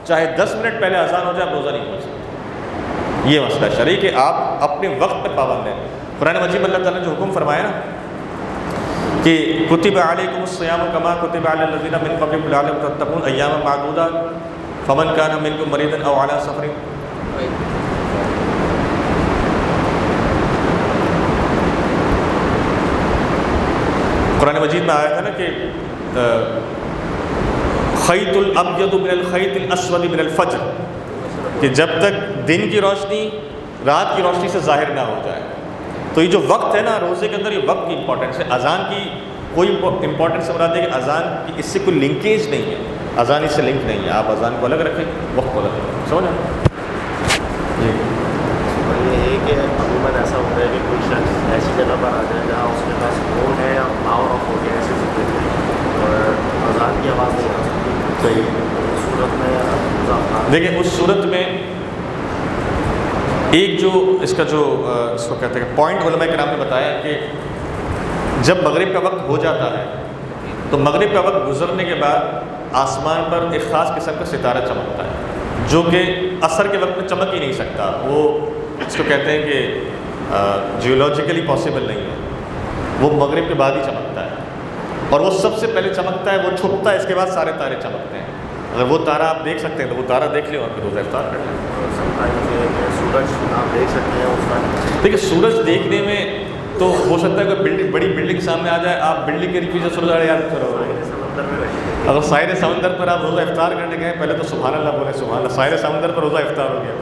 چاہے 10 منٹ پہلے اذان ہو جائے آپ روزہ نہیں کھول سکتے. یہ مسئلہ شرعی کہ آپ اپنے وقت پہ پابند ہیں. قرآن مجید میں اللہ تعالیٰ نے جو حکم فرمایا نا کہ کتب علیکم الصیام کما کتب علی الذین من قبلکم لعلکم تتقون ایاما معدودات فمن کان منکم مریضا او علی سفر. قرآن مجید میں آیا تھا نا کہ خیط الابیض من الخیط الاسود من الفجر، کہ جب تک دن کی روشنی رات کی روشنی سے ظاہر نہ ہو جائے. تو یہ جو وقت ہے نا روزے کے اندر، یہ وقت کی امپورٹنس ہے. اذان کی کوئی امپورٹنس مراد ہے کہ اذان کی اس سے کوئی لنکیج نہیں ہے، اذان اس سے لنک نہیں ہے. آپ اذان کو الگ رکھیں، وقت کو الگ رکھیں. سمجھا؟ جی یہ ہے کہ عموماً ایسا ہوتا ہے کہ کوئی شخص ایسی جگہ پر آ جائے جہاں اس کے پاس فون ہے یا پاور آف ہو گیا ایسی صورت اور اذان کی آواز نہیں آ سکتی. صحیح. اس صورت میں دیکھیں اس صورت میں ایک جو اس کا جو اس کو کہتے ہیں پوائنٹ علماء کرام نے بتایا کہ جب مغرب کا وقت ہو جاتا ہے تو مغرب کا وقت گزرنے کے بعد آسمان پر ایک خاص قسم کا ستارہ چمکتا ہے جو کہ عصر کے وقت میں چمک ہی نہیں سکتا. وہ اس کو کہتے ہیں کہ جیولوجیکلی پاسبل نہیں ہے، وہ مغرب کے بعد ہی چمکتا ہے اور وہ سب سے پہلے چمکتا ہے، وہ چھپتا ہے، اس کے بعد سارے تارے چمکتے ہیں. اگر وہ تارہ آپ دیکھ سکتے ہیں تو وہ تارہ دیکھ لیں اور پھر روزہ افطار کر لیں. سورج آپ دیکھ سکتے ہیں اس وقت. دیکھیے سورج دیکھنے میں تو ہو سکتا ہے کہ بڑی بلڈنگ سامنے آ جائے، آپ بلڈنگ کے نیچے سورج آ یاد کرو. سمندر میں رہتے اگر ساحل سمندر پر آپ روزہ افطار کرنے گئے، پہلے تو سبحان اللہ بولے، سبحان اللہ، ساحل سمندر پر روزہ افطار ہو گیا.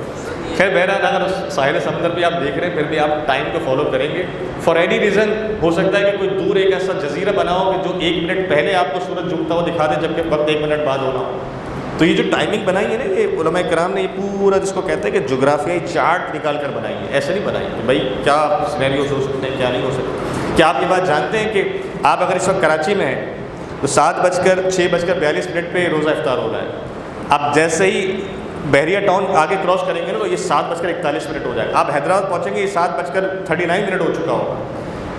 خیر بہرحال اگر ساحل سمندر پہ آپ دیکھ رہے ہیں پھر بھی آپ ٹائم کو فالو کریں گے. فار اینی ریزن ہو سکتا ہے کہ کوئی دور ایک ایسا جزیرہ بنا ہو کہ جو 1 منٹ پہلے آپ کو سورج ڈوبتا ہوا دکھا دے جبکہ وقت 1 منٹ بعد ہونا ہو. تو یہ جو ٹائمنگ بنائی ہے نا، یہ علماء کرام نے یہ پورا جس کو کہتے ہیں کہ جغرافیائی چارٹ نکال کر بنائی ہے. ایسے نہیں بنائی کہ بھائی کیا سینیریوز ہو سکتے ہیں کیا نہیں ہو سکتے. کیا آپ یہ بات جانتے ہیں کہ آپ اگر اس وقت کراچی میں ہیں تو 6:42 پہ روزہ افطار ہو رہا ہے. آپ جیسے ہی بحریہ ٹاؤن آگے کراس کریں گے نا تو یہ 7:41 ہو جائے گا. آپ حیدرآباد پہنچیں گے یہ 7:39 ہو چکا ہوگا.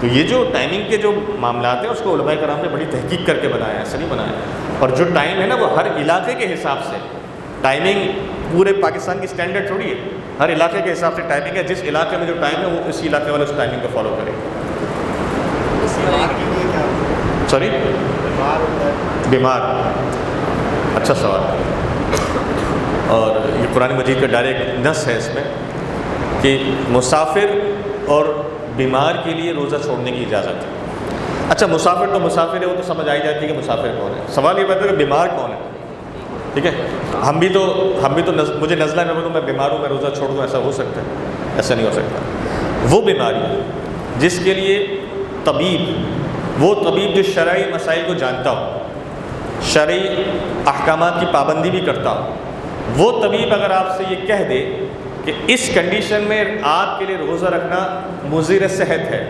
تو یہ جو ٹائمنگ کے جو معاملات ہیں اس کو علماء کرام نے بڑی تحقیق کر کے بنایا ہے، ایسا نہیں بنایا. اور جو ٹائم ہے نا وہ ہر علاقے کے حساب سے ٹائمنگ، پورے پاکستان کی اسٹینڈرڈ تھوڑی ہے، ہر علاقے کے حساب سے ٹائمنگ ہے. جس علاقے میں جو ٹائم ہے وہ اسی علاقے والے اس ٹائمنگ کو فالو کریں. سوری بیمار، اچھا سوال. اور یہ قرآن مجید کا ڈائریکٹ نص ہے اس میں کہ مسافر اور بیمار کے لیے روزہ چھوڑنے کی اجازت ہے. اچھا مسافر تو مسافر ہے، وہ تو سمجھ آئی جاتی ہے کہ مسافر کون ہے. سوال یہ بتا ہے کہ بیمار کون ہے. ٹھیک ہے، ہم بھی تو مجھے نزلہ ہے، میں بولوں میں بیمار ہوں میں روزہ چھوڑ دوں، ایسا ہو سکتا ہے؟ ایسا نہیں ہو سکتا. وہ بیماری جس کے لیے وہ طبیب جو شرعی مسائل کو جانتا ہو، شرعی احکامات کی پابندی بھی کرتا ہو، وہ طبیب اگر آپ سے یہ کہہ دے کہ اس کنڈیشن میں آپ کے لیے روزہ رکھنا مضر صحت ہے،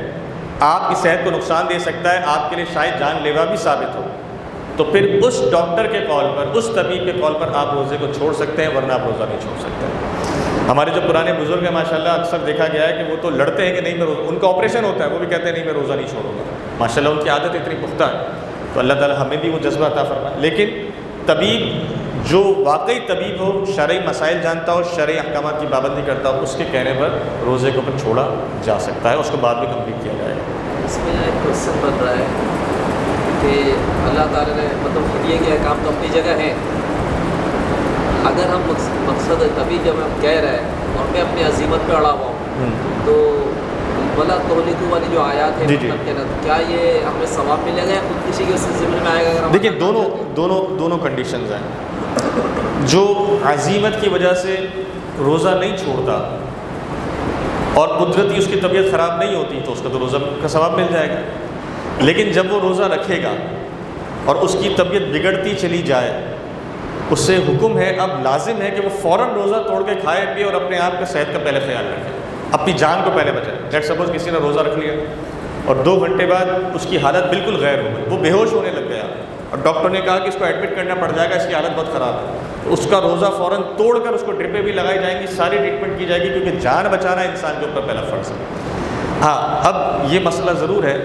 آپ کی صحت کو نقصان دے سکتا ہے، آپ کے لیے شاید جان لیوا بھی ثابت ہو، تو پھر اس ڈاکٹر کے کال پر، اس طبیب کے کال پر آپ روزے کو چھوڑ سکتے ہیں، ورنہ آپ روزہ نہیں چھوڑ سکتے. ہمارے جو پرانے بزرگ ہیں ماشاءاللہ اکثر دیکھا گیا ہے کہ وہ تو لڑتے ہیں کہ نہیں میں ان کا آپریشن ہوتا ہے وہ بھی کہتے ہیں نہیں میں روزہ نہیں چھوڑوں گا. ماشاءاللہ ان کی عادت اتنی پختہ ہے. تو اللہ تعالیٰ ہمیں بھی وہ جذبہ عطا فرمائے. لیکن طبیب جو واقعی طبیب ہو, شرعی مسائل جانتا ہو, شرعی احکامات کی پابندی کرتا ہو, اس کے کہنے پر روزے کو اوپر چھوڑا جا سکتا ہے, اس کو بعد میں کمپلیٹ کیا جائے گا. اس میں ایک کوشچن بن رہا ہے کہ اللہ تعالیٰ نے مطلب فدیے کے احکام تو اپنی جگہ ہیں, اگر ہم مقصد طبی جب ہم کہہ رہے ہیں اور میں اپنی عظیمت پہ اڑا ہوا ہوں تو بلا تولیکو والی جو آیات ہے مطلب کہنا, کیا یہ ہمیں ثواب ملے گا یا خود کسی کے ذمہ میں آئے گا؟ دیکھیے دونوں کنڈیشنز ہیں. جو عزیمت کی وجہ سے روزہ نہیں چھوڑتا اور قدرتی اس کی طبیعت خراب نہیں ہوتی تو اس کا تو روزہ کا ثواب مل جائے گا. لیکن جب وہ روزہ رکھے گا اور اس کی طبیعت بگڑتی چلی جائے, اس سے حکم ہے, اب لازم ہے کہ وہ فوراً روزہ توڑ کے کھائے پیے اور اپنے آپ کا صحت کا پہلے خیال رکھے, اپنی جان کو پہلے بچائے. لیٹ سپوز کسی نے روزہ رکھ لیا اور 2 گھنٹے بعد اس کی حالت بالکل غیر ہو گئی, وہ بے ہوش ہونے لگ گیا اور ڈاکٹر نے کہا کہ اس کو ایڈمٹ کرنا پڑ جائے گا, اس کی حالت بہت خراب ہے, تو اس کا روزہ فوراً توڑ کر اس کو ڈرپیں بھی لگائی جائیں گی, ساری ٹریٹمنٹ کی جائے گی, کیونکہ جان بچانا انسان کے اوپر پہلا فرض ہے. ہاں اب یہ مسئلہ ضرور ہے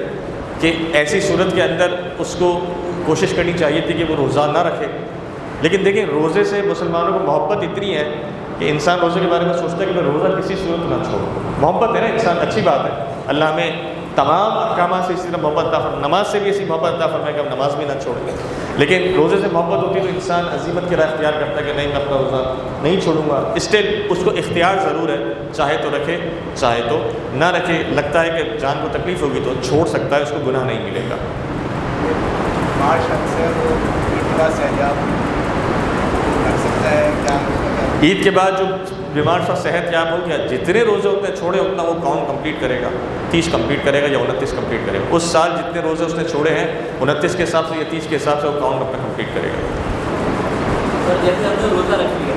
کہ ایسی صورت کے اندر اس کو کوشش کرنی چاہیے تھی کہ وہ روزہ نہ رکھے. لیکن دیکھیں روزے سے مسلمانوں کو محبت اتنی ہے کہ انسان روزے کے بارے میں سوچتا ہے کہ میں روزہ کسی صورت نہ چھوڑوں. محبت ہے نا انسان, اچھی بات ہے. اللہ ہمیں تمام احکامات سے اسی طرح محبت عطا فرمائے, نماز سے بھی ایسی محبت عطا فرمائے کہ ہم نماز بھی نہ چھوڑیں. لیکن روزے سے محبت ہوتی ہے تو انسان عزیمت کی راہ اختیار کرتا ہے کہ نہیں میں اپنا روزہ نہیں چھوڑوں گا. اسٹل اس کو اختیار ضرور ہے, چاہے تو رکھے چاہے تو نہ رکھے. لگتا ہے کہ جان کو تکلیف ہوگی تو چھوڑ سکتا ہے, اس کو گناہ نہیں ملے گا. عید کے بعد جو بیمار شخص صحت یاب ہو گیا, جتنے روزے ہوتے ہیں چھوڑے اتنا وہ کاؤنٹ کمپلیٹ کرے گا, 30 کمپلیٹ کرے گا یا 29 کمپلیٹ کرے گا. اس سال جتنے روزے اس نے چھوڑے ہیں 29 کے حساب سے یا 30 کے حساب سے وہ کاؤنٹ اپنا کمپلیٹ کرے گا. سر جیسے ہم نے روزہ رکھ لیا,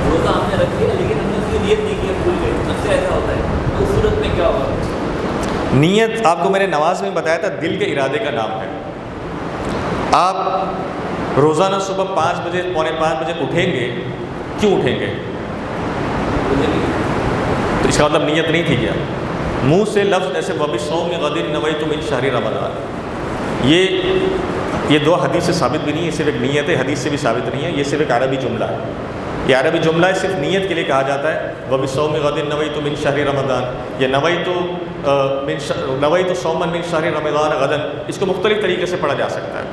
روزہ ہم نے رکھ لیا لیکن ہم نے اس کی نیت نہیں کی, بھول گئے, اس سے ایسا ہوتا ہے, اس صورت میں کیا ہوگا؟ نیت آپ کو میں نے نماز میں بتایا تھا دل کے ارادے کا نام ہے. آپ روزانہ صبح 5 بجے 4:45 بجے اٹھیں گے, کیوں اٹھیں گے؟ تو اس کا مطلب نیت نہیں تھی کیا؟ منہ سے لفظ ایسے وبصوم غد نویت من شہر رمضان, یہ 2 حدیث سے ثابت بھی نہیں ہے, صرف ایک نیت ہے, حدیث سے بھی ثابت نہیں ہے, یہ صرف ایک عربی جملہ ہے. یہ عربی جملہ ہے, صرف نیت کے لیے کہا جاتا ہے. وبصوم غد نویت من شہر رمضان, یہ نویت صوما من شہر رمضان غدا, اس کو مختلف طریقے سے پڑھا جا سکتا ہے.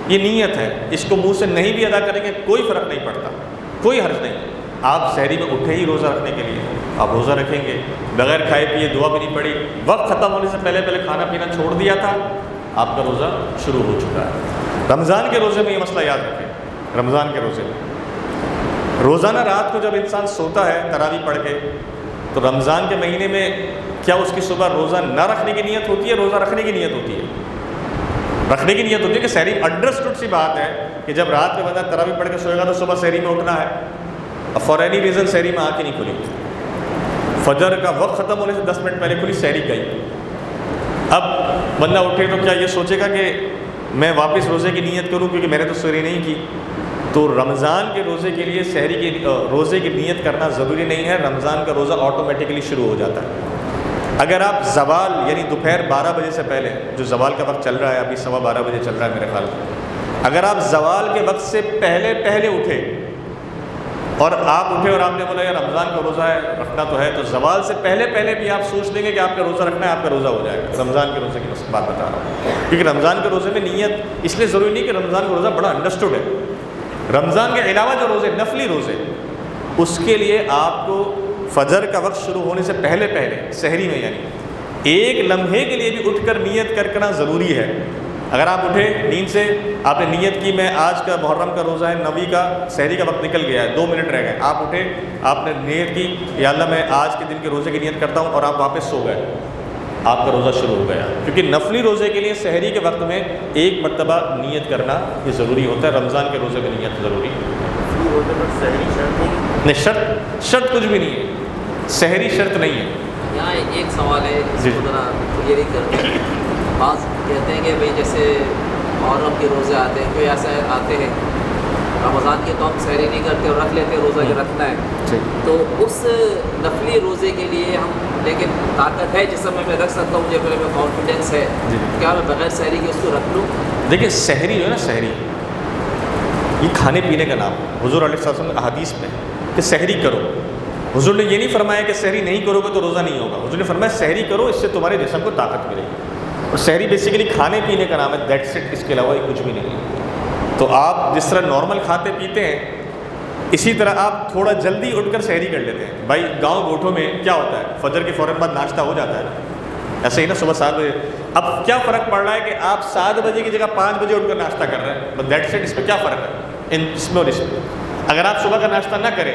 یہ نیت ہے, اس کو منہ سے نہیں بھی ادا کریں گے کوئی فرق نہیں پڑتا, کوئی حرج نہیں. آپ سحری میں اٹھے ہی روزہ رکھنے کے لیے, آپ روزہ رکھیں گے بغیر کھائے پیے, دعا بھی نہیں پڑی, وقت ختم ہونے سے پہلے کھانا پینا چھوڑ دیا تھا, آپ کا روزہ شروع ہو چکا ہے. رمضان کے روزے میں یہ مسئلہ یاد رکھیں. رمضان کے روزے میں روزانہ رات کو جب انسان سوتا ہے تراویح پڑھ کے, تو رمضان کے مہینے میں کیا اس کی صبح روزہ نہ رکھنے کی نیت ہوتی ہے, روزہ رکھنے کی نیت ہوتی ہے؟ رکھنے کی نیت ہوتی ہے کہ سحری, انڈرسٹوڈ سی بات ہے کہ جب رات میں بندہ تراویح پڑھ کے سوئے گا تو صبح سحری میں اٹھنا ہے. اب فار اینی ریزن سحری میں آنکھ ہی نہیں کھلی, فجر کا وقت ختم ہونے سے 10 منٹ پہلے کھلی, سحری گئی. اب بندہ اٹھے تو کیا یہ سوچے گا کہ میں واپس روزے کی نیت کروں کیونکہ میں نے تو سحری نہیں کی؟ تو رمضان کے روزے کے لیے سحری کی روزے کی نیت کرنا ضروری نہیں ہے. رمضان کا روزہ آٹومیٹکلی شروع ہو جاتا ہے. اگر آپ زوال یعنی دوپہر 12 بجے سے پہلے, جو زوال کا وقت چل رہا ہے ابھی 12:15 بجے چل رہا ہے میرے خیال میں, اگر آپ زوال کے وقت سے پہلے اٹھے اور آپ اٹھے اور آپ نے بولا یہ رمضان کا روزہ ہے رکھنا تو ہے, تو زوال سے پہلے بھی آپ سوچ لیں گے کہ آپ کا روزہ رکھنا ہے, آپ کا روزہ ہو جائے گا. رمضان کے روزے کی بات بتا رہا ہوں کیونکہ رمضان کے روزے میں نیت اس لیے ضروری نہیں کہ رمضان کا روزہ بڑا انڈرسٹوڈ ہے. رمضان کے علاوہ جو روزے نفلی روزے, اس کے لیے آپ کو فجر کا وقت شروع ہونے سے پہلے سحری میں یعنی 1 لمحے کے لیے بھی اٹھ کر نیت کرنا ضروری ہے. اگر آپ اٹھے نیند سے, آپ نے نیت کی میں آج کا محرم کا روزہ ہے, 9ویں کا سحری کا وقت نکل گیا ہے, 2 منٹ رہ گئے, آپ اٹھے, آپ نے نیت کی یا اللہ میں آج کے دن کے روزے کی نیت کرتا ہوں, اور آپ واپس سو گئے, آپ کا روزہ شروع ہو گیا. کیونکہ نفلی روزے کے لیے سحری کے وقت میں 1 مرتبہ نیت کرنا یہ ضروری ہوتا ہے. رمضان کے روزے میں نیت ضروری نہیں, شرط کچھ بھی نہیں ہے, سحری شرط نہیں ہے. یہاں ایک سوال ہے جس کو ذرا کلیئر کرتے ہیں. بعض کہتے ہیں کہ بھئی جیسے محرم کے روزے آتے ہیں, کوئی ایسا آتے ہیں رمضان کی تو ہم سحری نہیں کرتے اور رکھ لیتے روزہ کہ رکھنا ہے، تو اس نفلی روزے کے لیے ہم، لیکن طاقت ہے جسم میں رکھ سکتا ہوں، مجھے پہلے میں کانفیڈینس ہے، کیا میں بغیر سحری کے اس کو رکھ لوں؟ دیکھیں سحری جو ہے نا، سحری یہ کھانے پینے کا نام ہے۔ حضور علیہ السلام نے احادیث میں کہ سحری کرو، حضور نے یہ نہیں فرمایا کہ سحری نہیں کرو گے تو روزہ نہیں ہوگا، حضور نے فرمایا سحری کرو، اس سے تمہارے جسم کو طاقت ملے گی۔ اور سحری بیسیکلی کھانے پینے کا نام ہے، دیٹس اٹ، اس کے علاوہ کچھ بھی نہیں ہے۔ تو آپ جس طرح نارمل کھاتے پیتے ہیں اسی طرح آپ تھوڑا جلدی اٹھ کر سحری کر لیتے ہیں۔ بھائی گاؤں گوٹھوں میں کیا ہوتا ہے، فجر کے فوراً بعد ناشتہ ہو جاتا ہے نا، ایسے ہی نا صبح 7 بجے۔ اب کیا فرق پڑ رہا ہے کہ آپ 7 بجے کی جگہ 5 بجے اٹھ کر ناشتہ کر رہے ہیں، بس دیٹس اٹ، اس میں کیا فرق ہے اس میں اور اس میں؟ اگر آپ صبح کا ناشتہ نہ کریں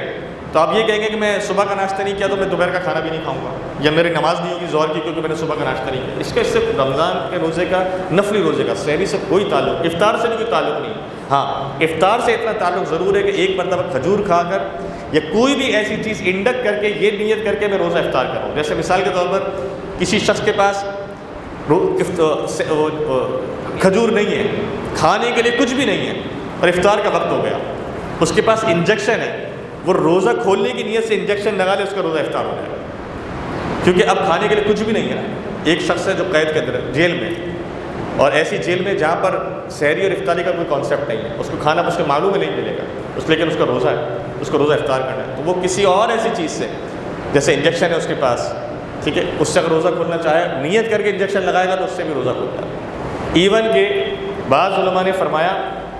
تو آپ یہ کہیں گے کہ میں صبح کا ناشتہ نہیں کیا تو میں دوپہر کا کھانا بھی نہیں کھاؤں گا، یا میری نماز نہیں ہوگی ظہر کی کیونکہ میں نے صبح کا ناشتہ نہیں کیا۔ اس کا اس سے رمضان کے روزے کا، نفلی روزے کا سحری سے کوئی تعلق، افطار سے بھی کوئی تعلق نہیں۔ ہاں افطار سے اتنا تعلق ضرور ہے کہ ایک مرتبہ کھجور کھا کر یا کوئی بھی ایسی چیز انڈک کر کے یہ نیت کر کے میں روزہ افطار کر رہا ہوں۔ جیسے مثال کے طور پر کسی شخص کے پاس کھجور نہیں ہے، کھانے کے لیے کچھ بھی نہیں ہے اور افطار کا وقت ہو گیا، اس کے پاس انجیکشن ہے، وہ روزہ کھولنے کی نیت سے انجیکشن لگا لے، اس کا روزہ افطار ہو جائے گا، کیونکہ اب کھانے کے لیے کچھ بھی نہیں ہے۔ ایک شخص ہے جو قید کے اندر ہے جیل میں، اور ایسی جیل میں جہاں پر سحری اور افطاری کا کوئی کانسیپٹ نہیں ہے، اس کو کھانا اس کے معلوم میں نہیں ملے گا، لیکن اس کا روزہ ہے، اس کو روزہ افطار کرنا ہے، تو وہ کسی اور ایسی چیز سے، جیسے انجیکشن ہے اس کے پاس، ٹھیک ہے، اس سے اگر روزہ کھولنا چاہے نیت کر کے انجیکشن لگائے گا تو اس سے بھی روزہ کھل جائے گا۔ ایون کہ بعض علماء نے فرمایا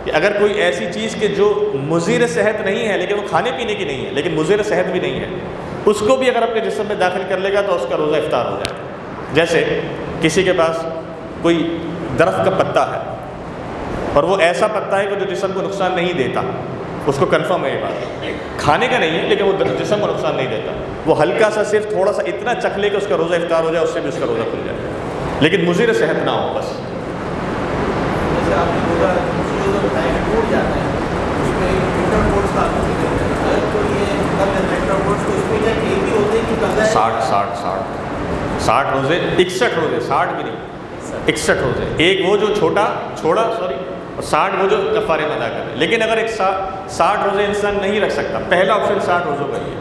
کہ اگر کوئی ایسی چیز کہ جو مضر صحت نہیں ہے لیکن وہ کھانے پینے کی نہیں ہے لیکن مضر صحت بھی نہیں ہے، اس کو بھی اگر اپنے جسم میں داخل کر لے گا تو اس کا روزہ افطار ہو جائے گا۔ جیسے کسی کے پاس کوئی درخت کا پتا ہے اور وہ ایسا پتا ہے کہ جو جسم کو نقصان نہیں دیتا، اس کو کنفرم ہے یہ بات، کھانے کا نہیں ہے لیکن وہ جسم کو نقصان نہیں دیتا، وہ ہلکا سا صرف تھوڑا سا اتنا چکھ لے کہ اس کا روزہ افطار ہو جائے، اس سے بھی اس کا روزہ کھل جائے، لیکن مضر صحت نہ ہو بس۔ جیسے آپ نے بولا دوسری جو بتایا کہ ٹوٹ جاتا ہے، اس میں انٹر کورس کا آپ نے ذکر کیا، اگر تو یہ انٹر کورس کو اس میں کیا ایک ہی ہوتے ہیں کہ قضا ہے؟ 60 روزے، 61 روزے، 60 بھی نہیں، 61 روزے، ایک وہ جو چھوڑا 60 وہ جو کفارے میں ادا کرے۔ لیکن اگر ایک 60 روزے انسان نہیں رکھ سکتا، پہلا آپشن 60 روزوں کا ہی ہے،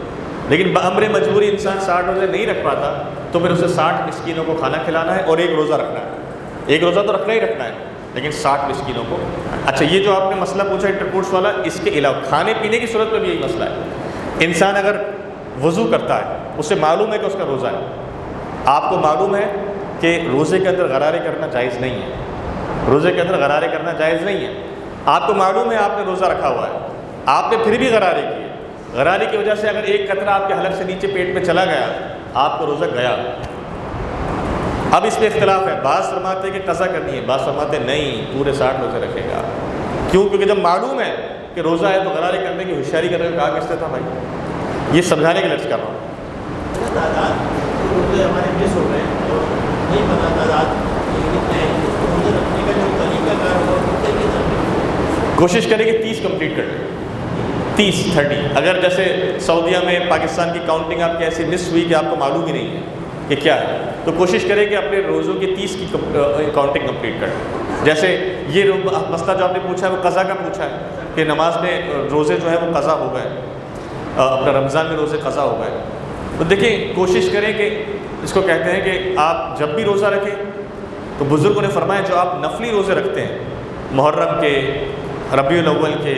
لیکن بامر مجبوری انسان 60 روزے نہیں رکھ پاتا تو پھر اسے 60 مسکینوں کو کھانا کھلانا ہے اور ایک روزہ رکھنا ہے، ایک روزہ تو رکھنا ہی رکھنا ہے لیکن 60 مسکینوں کو۔ اچھا یہ جو آپ نے مسئلہ پوچھا انٹرکورس والا، اس کے علاوہ کھانے پینے کی صورت میں بھی یہی مسئلہ ہے۔ انسان اگر وضو کرتا ہے، اسے معلوم ہے کہ اس کا روزہ ہے، آپ کو معلوم ہے کہ روزے کے اندر غرارے کرنا جائز نہیں ہے، روزے کے اندر غرارے کرنا جائز نہیں ہے، آپ کو معلوم ہے آپ نے روزہ رکھا ہوا ہے، آپ نے پھر بھی غرارے کیے، غرارے کی وجہ سے اگر ایک قطرہ آپ کے حلق سے نیچے پیٹ میں چلا گیا، آپ کا روزہ گیا۔ اب اس میں اختلاف ہے، بعض فرماتے ہیں کہ قضا کرنی ہے، بعض فرماتے ہیں نہیں پورے 60 روزے رکھے گا۔ کیوں؟ کیونکہ جب معلوم ہے کہ روزہ ہے تو غرارے کرنے کی ہوشیاری کرنے کا کہا کس سے تھا بھائی؟ یہ سمجھانے کے لیے عرض کر رہا ہوں۔ تعداد روزے ہمارے مس ہو گئے اور نہیں پتا تعداد کتنے ہیں، اس کو روزے رکھنے کا جو طریقہ کار ہوگا اس سے کتنا کوشش کریں کہ 30 کمپلیٹ کر لیں، 30 اگر جیسے سعودیہ میں پاکستان کی کاؤنٹنگ آپ کی ایسی مس ہوئی کہ آپ کو معلوم ہی نہیں ہے کہ کیا ہے، تو کوشش کریں کہ اپنے روزوں کی 30 کی کاؤنٹنگ کمپلیٹ کریں۔ جیسے یہ مسئلہ جو آپ نے پوچھا ہے وہ قضا کا پوچھا ہے کہ نماز میں روزے جو ہے وہ قضا ہو گئے، اپنا رمضان میں روزے قضا ہو گئے، تو دیکھیں کوشش کریں کہ اس کو کہتے ہیں کہ آپ جب بھی روزہ رکھیں تو بزرگوں نے فرمایا جو آپ نفلی روزے رکھتے ہیں، محرم کے، ربیع الاول کے،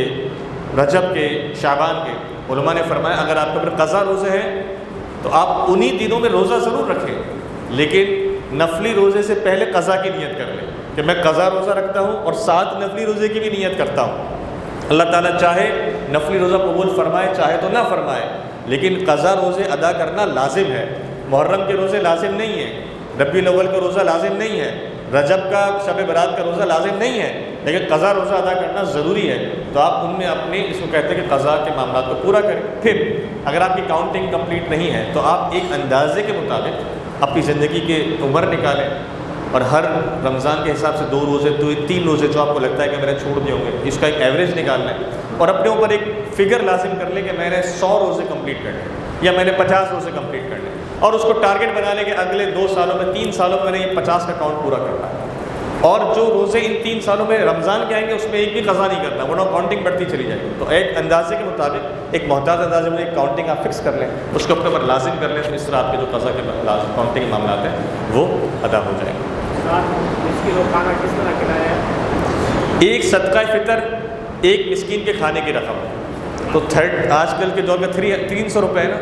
رجب کے، شعبان کے، علماء نے فرمایا اگر آپ کے اوپر قضا روزے ہیں تو آپ انہی دنوں میں روزہ ضرور رکھیں، لیکن نفلی روزے سے پہلے قضا کی نیت کر لیں کہ میں قضا روزہ رکھتا ہوں اور 7 نفلی روزے کی بھی نیت کرتا ہوں۔ اللہ تعالیٰ چاہے نفلی روزہ قبول فرمائے، چاہے تو نہ فرمائے، لیکن قضا روزے ادا کرنا لازم ہے۔ محرم کے روزے لازم نہیں ہیں، ربیع الاول کا روزہ لازم نہیں ہے، رجب کا، شب برات کا روزہ لازم نہیں ہے، لیکن قضا روزہ ادا کرنا ضروری ہے، تو آپ ان میں اپنے اس کو کہتے ہیں کہ قضا کے معاملات کو پورا کریں۔ پھر اگر آپ کی کاؤنٹنگ کمپلیٹ نہیں ہے تو آپ ایک اندازے کے مطابق اپنی زندگی کے عمر نکالیں اور ہر رمضان کے حساب سے 2 روزے 3 روزے جو آپ کو لگتا ہے کہ میں نے چھوڑ دیے ہوں گے، اس کا ایک ایوریج نکال لیں اور اپنے اوپر ایک فگر لازم کر لیں کہ میں نے 100 روزے کمپلیٹ کرنے یا میں نے 50 روزے کمپلیٹ کرنے، اور اس کو ٹارگٹ بنا لیں کہ اگلے 2 سالوں میں 3 سالوں میں نے یہ 50 کا کاؤنٹ پورا کرنا ہے۔ اور جو روزے ان 3 سالوں میں رمضان کے آئیں گے اس میں ایک بھی قضا نہیں کرنا، ورنہ کاؤنٹنگ بڑھتی چلی جائے گی. تو ایک اندازے کے مطابق، ایک محتاط اندازے میں ایک کاؤنٹنگ آپ فکس کر لیں، اس کو اپنے اوپر لازم کر لیں، تو اس طرح آپ کے جو قضا کے کاؤنٹنگ کے معاملات ہیں وہ ادا ہو جائیں گے. 20 کلو کھانا کس طرح کھلایا ہے؟ ایک صدقہ فطر ایک مسکین کے کھانے کی رقم ہے. تو آج کل کے دور میں 300 روپے ہے نا،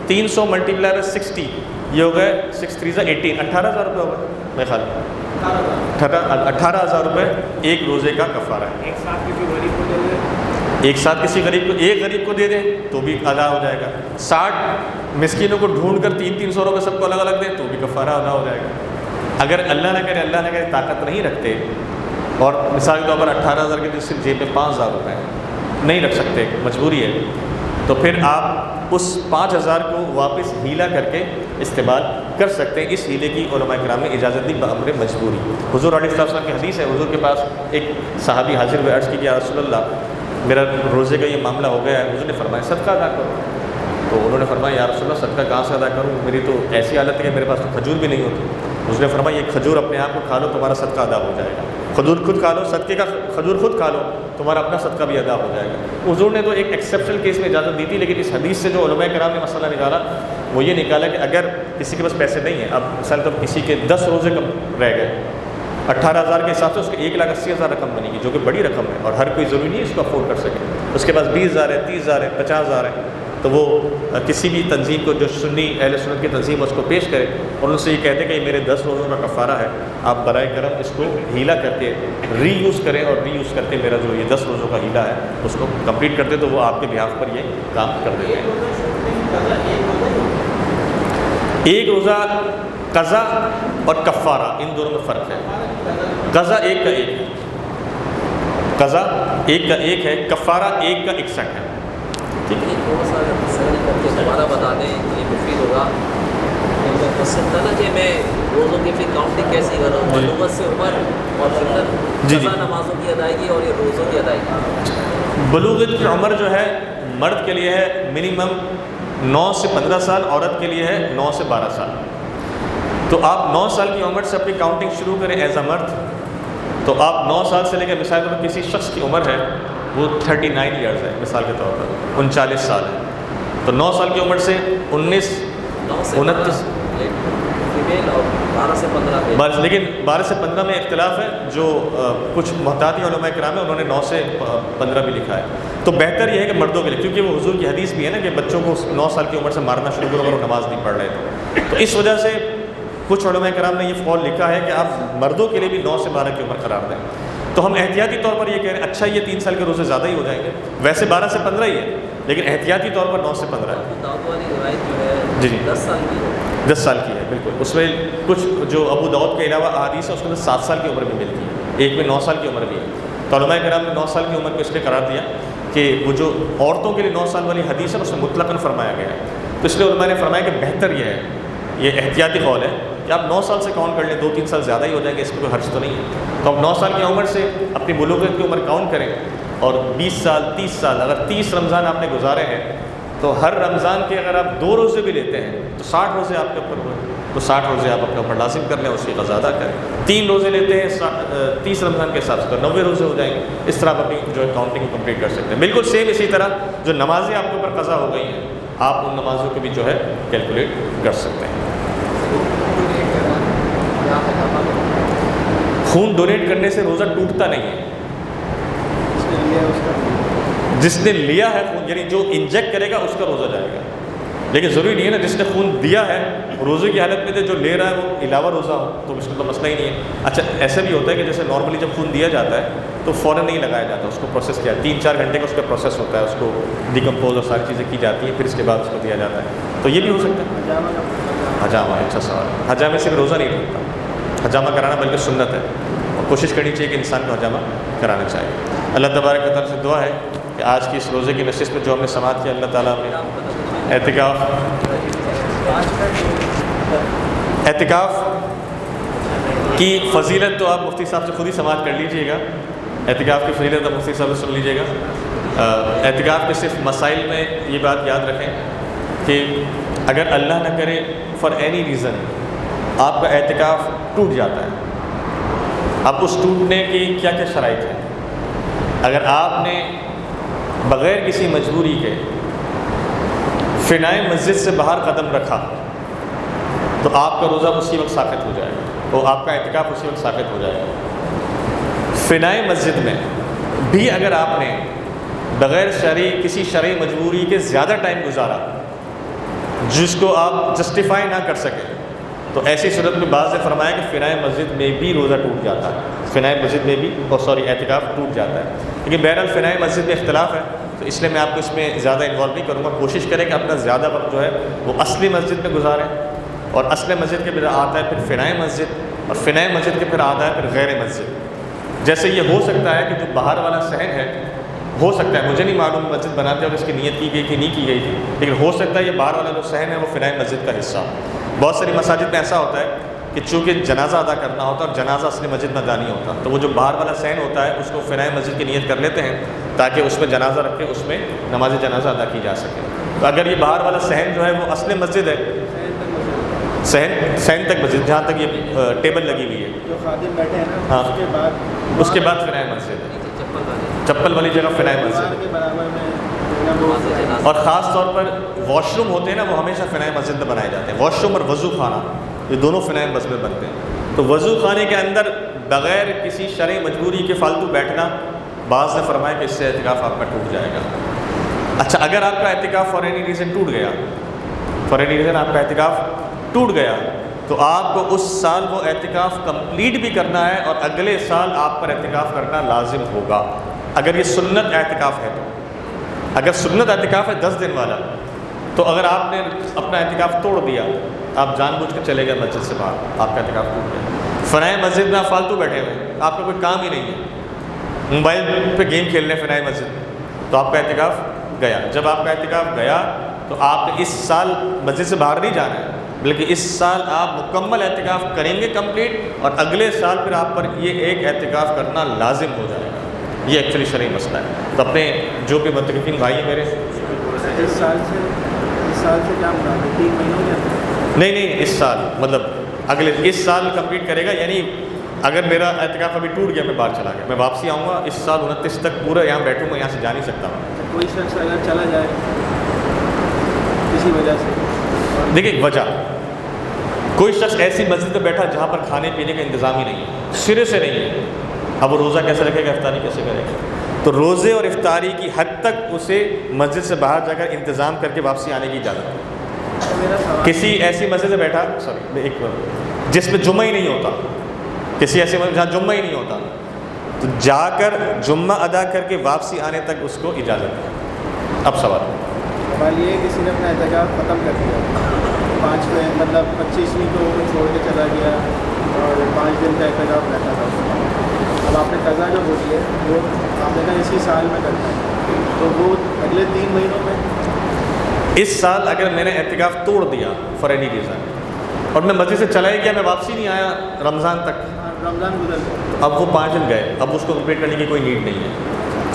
300 ملٹیپلائی 60، یہ ہو گئے 6 3 18، 18,000 روپے ہو گئے میرے خیال میں. 18,000 روپے ایک روزے کا کفارہ ہے. ایک ساتھ کسی غریب کو دے دیں، ایک ساتھ کسی غریب کو، ایک غریب کو دے دیں تو بھی ادا ہو جائے گا. 60 مسکینوں کو ڈھونڈ کر 300 روپے سب کو الگ الگ دیں تو بھی کفارہ ادا ہو جائے گا. اگر اللہ نہ کرے طاقت نہیں رکھتے اور مثال کے طور پر 18,000 کے صرف جیب میں 5,000 روپے ہیں، نہیں رکھ سکتے، مجبوری ہے، تو پھر آپ اس 5,000 کو واپس ہیلا کر کے استعمال کر سکتے ہیں. اس ہیلے کی علماء کرام نے اجازت دی بامر مجبوری. حضور علیہ السلام کی حدیث ہے، حضور کے پاس ایک صحابی حاضر ہوئے، عرض کی کہ یا رسول اللہ میرا روزے کا یہ معاملہ ہو گیا ہے. حضور نے فرمایا صدقہ ادا کرو. تو انہوں نے فرمایا یا رسول اللہ صدقہ کہاں سے ادا کروں، میری تو ایسی حالت ہے کہ میرے پاس تو کھجور بھی نہیں ہوتی. حضور نے فرمایا یہ کھجور اپنے آپ کو کھا لو، تمہارا صدقہ ادا ہو جائے گا. کھجور خود کھا لو، صدقے کا کھجور خود کھا لو، تمہارا اپنا صدقہ بھی ادا ہو جائے گا. حضور نے تو ایک ایکسیپشنل کیس میں اجازت دی تھی، لیکن اس حدیث سے جو علماء کرام نے مسئلہ نکالا وہ یہ نکالا کہ اگر کسی کے پاس پیسے نہیں ہیں، اب مثال طور کسی کے 10 روزے کم رہ گئے، 18,000 کے حساب سے اس کے 1,80,000 رقم بنے گی، جو کہ بڑی رقم ہے اور ہر کوئی ضروری نہیں ہے اس کو افورڈ کر سکے. اس کے پاس 20,000 ہے، 30,000 ہے، 50,000 ہے، تو وہ کسی بھی تنظیم کو جو سنی اہل سنت کی تنظیم اس کو پیش کرے اور ان سے یہ کہتے کہ یہ میرے 10 روزوں کا کفارہ ہے، آپ برائے کرم اس کو ہیلا کر کے ری یوز کریں اور ری یوز کرتے میرا جو یہ 10 روزوں کا ہیلا ہے اس کو کمپلیٹ کرتے، تو وہ آپ کے بہاف پر یہ کام کر دیتے ہیں. ایک روزہ قضا اور کفارہ ان دونوں میں فرق ہے. قضا ایک کا ایک ہے، قضا ایک کا ایک ہے، کفارہ ایک کا 61 ہے. ٹھیک ہے، تھوڑا سا سہل کر کے دوبارہ بتا دیں، یہ مفید ہوگا. پسند تھا نا کہ میں روزوں کی پھر کاؤنٹنگ کیسی کروں، بلوغت سے عمر اور جی قضا نمازوں کی ادائیگی اور یہ روزوں کی ادائیگی. بلوغت کی عمر جو ہے مرد کے لیے ہے منیمم 9 سے 15 سال، عورت کے لیے ہے 9 سے 12 سال. تو آپ 9 سال کی عمر سے اپنی کاؤنٹنگ شروع کریں ایز اے مرد. تو آپ 9 سال سے لے کے مثال کے طور پر کسی شخص کی عمر ہے وہ 39 ایئرز ہے، مثال کے طور پر 39 سال ہے، تو 9 سال کی عمر سے 19 29 فیمیل اور 12 سے 15 لیکن 12 سے 15 میں اختلاف ہے. جو کچھ محتاطی علماء کرام ہیں انہوں نے 9 سے 15 بھی لکھا ہے. تو بہتر یہ ہے کہ مردوں کے لیے، کیونکہ وہ حضور کی حدیث بھی ہے نا کہ بچوں کو 9 سال کی عمر سے مارنا شروع کرو اگر وہ نماز نہیں پڑھ رہے تھے. تو اس وجہ سے کچھ علماء کرام نے یہ قول لکھا ہے کہ آپ مردوں کے لیے بھی 9 سے 12 کی عمر قرار دیں. تو ہم احتیاطی طور پر یہ کہہ رہے ہیں اچھا یہ 3 سال کے روزے زیادہ ہی ہو جائیں گے، ویسے 12 سے 15 ہی ہے لیکن احتیاطی طور پر 9 سے 15 ہے. داؤد والی روایت جو ہے جی جی 10 سال کی ہے. 10 سال کی ہے بالکل. اس میں کچھ جو ابو داؤد کے علاوہ احادیث ہے اس کے اندر 7 سال کی عمر بھی ملتی ہے، ایک میں 9 سال کی عمر بھی ہے. تو علماء کرام نے 9 سال کی عمر کو اس لیے قرار دیا کہ وہ جو عورتوں کے لیے 9 سال والی حدیث ہے اس میں مطلقاً فرمایا گیا ہے. تو اس لیے علماء نے فرمایا کہ بہتر یہ ہے، یہ احتیاطی قول ہے کہ آپ 9 سال سے کاؤنٹ کر لیں، 2-3 سال زیادہ ہی ہو جائیں گے، اس میں کوئی حرج تو نہیں ہے. تو آپ 9 سال کی عمر سے اپنی بلوغت کی عمر کاؤنٹ کریں اور 20 سال 30 سال، اگر 30 رمضان آپ نے گزارے ہیں تو ہر رمضان کے اگر آپ 2 روزے بھی لیتے ہیں تو 60 روزے آپ کے اوپر ہوئے، تو 60 روزے آپ اپنے اوپر لازم کر لیں، اس کی قضا ادا کریں. 3 روزے لیتے ہیں 30 رمضان کے حساب سے تو 90 روزے ہو جائیں گے. اس طرح آپ اپنی جو ہے کاؤنٹنگ کمپلیٹ کر سکتے ہیں. بالکل سیم اسی طرح جو نمازیں آپ کے اوپر قضا ہو گئی ہیں آپ ان نمازوں کو بھی جو ہے کیلکولیٹ کر سکتے ہیں. خون ڈونیٹ کرنے سے روزہ ٹوٹتا نہیں ہے. جس نے لیا ہے خون، یعنی جو انجیکٹ کرے گا اس کا روزہ جائے گا، لیکن ضروری نہیں ہے نا جس نے خون دیا ہے روزے کی حالت میں تھے جو لے رہا ہے وہ علاوہ روزہ ہو، تو اس کا تو مسئلہ ہی نہیں ہے. اچھا ایسا بھی ہوتا ہے کہ جیسے نارملی جب خون دیا جاتا ہے تو فوراً نہیں لگایا جاتا، اس کو پروسیس کیا 3-4 گھنٹے کا اس کا پروسیس ہوتا ہے، اس کو ڈیکمپوز اور ساری چیزیں کی جاتی ہیں، پھر اس کے بعد اس کو دیا جاتا ہے. تو یہ بھی ہو سکتا ہے. حجامہ اچھا سوال ہے. حجامے سے بھی روزہ نہیں ٹوٹتا، حجامہ کرانا بلکہ سنت ہے اور کوشش کرنی چاہیے کہ انسان کو حجامہ کرانا چاہیے. اللہ تبارک و تعالیٰ سے دعا ہے کہ آج کی اس روزے کی نشست میں جو ہم نے سماعت کیا اللہ تعالیٰ نے اعتکاف کی فضیلت تو آپ مفتی صاحب سے خود ہی سماعت کر لیجئے گا. اعتکاف کی فضیلت آپ مفتی صاحب سے سن لیجئے گا. اعتکاف کے صرف مسائل میں یہ بات یاد رکھیں کہ اگر اللہ نہ کرے فار اینی ریزن آپ کا اعتکاف ٹوٹ جاتا ہے اب اس ٹوٹنے کی کیا کیا شرائط ہیں؟ اگر آپ نے بغیر کسی مجبوری کے فنائے مسجد سے باہر قدم رکھا تو آپ کا روزہ اسی وقت ساقط ہو جائے گا، تو آپ کا اعتکاف اسی وقت ساقط ہو جائے گا۔ فنائے مسجد میں بھی اگر آپ نے بغیر کسی شرعی مجبوری کے زیادہ ٹائم گزارا جس کو آپ جسٹیفائی نہ کر سکیں، تو ایسی صورت میں بعض نے فرمایا کہ فنائے مسجد میں بھی روزہ ٹوٹ جاتا ہے، فنائے مسجد میں بھی اعتکاف ٹوٹ جاتا ہے۔ لیکن بہرحال فنائے مسجد میں اختلاف ہے، تو اس لیے میں آپ کو اس میں زیادہ انوالو نہیں کروں گا۔ کوشش کریں کہ اپنا زیادہ وقت جو ہے وہ اصلی مسجد میں گزاریں، اور اصل مسجد کے پھر آتا ہے پھر فنائے مسجد، اور فنائے مسجد کے پھر آتا ہے پھر غیر مسجد۔ جیسے یہ ہو سکتا ہے کہ جو باہر والا صحن ہے، ہو سکتا ہے، مجھے نہیں معلوم مسجد بناتے وقت اس کی نیت کی گئی تھی نہیں کی گئی تھی، لیکن ہو سکتا ہے یہ باہر والا جو صحن ہے وہ فنائے مسجد کا حصہ۔ بہت ساری مساجد میں ایسا ہوتا ہے کہ چونکہ جنازہ ادا کرنا ہوتا ہے اور جنازہ اصلی مسجد میں ادا نہیں ہوتا، تو وہ جو باہر والا صحن ہوتا ہے اس کو فنائے مسجد کی نیت کر لیتے ہیں تاکہ اس میں جنازہ رکھ کے اس میں نماز جنازہ ادا کی جا سکے۔ تو اگر یہ باہر والا صحن جو ہے وہ اصل مسجد ہے، صحن تک مسجد جہاں تک یہ ٹیبل لگی ہوئی ہے، جو خادم بیٹھے ہیں نا، ہاں، اس کے بعد فنائے مسجد ہے، چپل چپل والی جگہ فنائے مسجد ہے۔ کے برابر میں اور خاص طور پر واش روم ہوتے ہیں نا، وہ ہمیشہ فنائے مسجد میں بنائے جاتے ہیں۔ واش روم اور وضو خانہ یہ دونوں فنائے مسجد میں بنتے ہیں۔ تو وضو خانے کے اندر بغیر کسی شرعی مجبوری کے فالتو بیٹھنا، بعض نے فرمایا کہ اس سے اعتکاف آپ کا ٹوٹ جائے گا۔ اچھا، اگر آپ کا اعتکاف فار اینی ریزن ٹوٹ گیا، فار اینی ریزن آپ کا اعتکاف ٹوٹ گیا، تو آپ کو اس سال وہ اعتکاف کمپلیٹ بھی کرنا ہے اور اگلے سال آپ پر اعتکاف کرنا لازم ہوگا، اگر یہ سنت اعتکاف ہے تو۔ اگر سنت اعتکاف ہے 10 دن والا، تو اگر آپ نے اپنا اعتکاف توڑ دیا، آپ جان بوجھ کے چلے گئے مسجد سے باہر، آپ کا اعتکاف ٹوٹ گیا۔ فنائے مسجد میں آپ فالتو بیٹھے ہوئے، آپ کا کوئی کام ہی نہیں ہے، موبائل پہ گیم کھیل رہے ہیں فنائے مسجد میں، تو آپ کا اعتکاف گیا۔ جب آپ کا اعتکاف گیا تو آپ نے اس سال مسجد سے باہر نہیں جانا ہے، بلکہ اس سال آپ مکمل اعتکاف کریں گے کمپلیٹ، اور اگلے سال پھر آپ پر یہ ایک اعتکاف کرنا لازم ہو جائے گا۔ یہ ایکچولی شرعی مسئلہ ہے۔ تو اپنے جو بھی متفقین بھائی ہیں میرے، اس سال سے کیا مراد ہے؟ 3 مہینوں کے نہیں، اس سال مطلب اس سال کمپلیٹ کرے گا، یعنی اگر میرا اعتکاف ابھی ٹوٹ گیا، میں باہر چلا گیا، میں واپسی آؤں گا اس سال 29 تک پورا یہاں بیٹھوں گا، یہاں سے جا نہیں سکتا ہوں۔ کوئی شخص اگر چلا جائے کسی وجہ سے، دیکھیں وجہ، کوئی شخص ایسی مسجد میں بیٹھا جہاں پر کھانے پینے کا انتظام ہی نہیں ہے، سرے سے نہیں ہے، اب وہ روزہ کیسے رکھے گا، افطاری کیسے کرے گا؟ تو روزے اور افطاری کی حد تک اسے مسجد سے باہر جا کر انتظام کر کے واپسی آنے کی اجازت ہے۔ میرا سوال کسی ایسی مسجد میں بیٹھا، جس میں جمعہ ہی نہیں ہوتا، کسی ایسی مسجد جہاں جمعہ ہی نہیں ہوتا، تو جا کر جمعہ ادا کر کے واپسی آنے تک اس کو اجازت ہے۔ اب سوال یہ ہے، کسی نے اپنا اعتکاف ختم کر دیا، 25ویں کو چھوڑ کے چلا گیا اور 5 دن کا اعتکاف رہتا تھا، اب آپ نے قضا جو ہوتی ہے وہ آپ نے کہا اسی سال میں کرنا ہے، تو وہ اگلے 3 مہینوں میں، اس سال اگر میں نے اعتکاف توڑ دیا فار اینی ریزن اور میں مسجد سے چلا ہی گیا، میں واپسی نہیں آیا رمضان تک، رمضان گزر گیا، اب وہ 5 دن گئے، اب اس کو کمپلیٹ کرنے کی کوئی نیڈ نہیں ہے،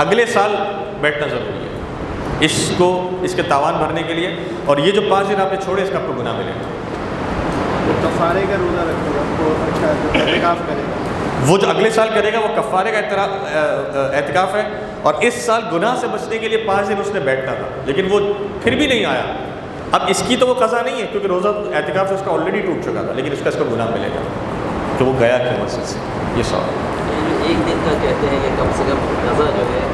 اگلے سال بیٹھنا ضروری ہے اس کے تاوان بھرنے کے لیے، اور یہ جو 5 دن آپ نے چھوڑے اس کا آپ کو گناہ ملے گا۔ وہ کفارے کا روزہ رکھے گا، وہ اعتکاف کرے گا، وہ جو اگلے سال کرے گا وہ کفارے کا اعتکاف ہے، اور اس سال گناہ سے بچنے کے لیے 5 دن اس نے بیٹھنا تھا، لیکن وہ پھر بھی نہیں آیا، اب اس کی تو وہ قضا نہیں ہے کیونکہ روزہ اعتکاف سے اس کا آلریڈی ٹوٹ چکا تھا، لیکن اس کا گناہ ملے گا کہ وہ گیا کہ مسجد سے۔ یہ سوال ایک دن کا کہتے ہیں کہ کم سے کم قضا جو ہے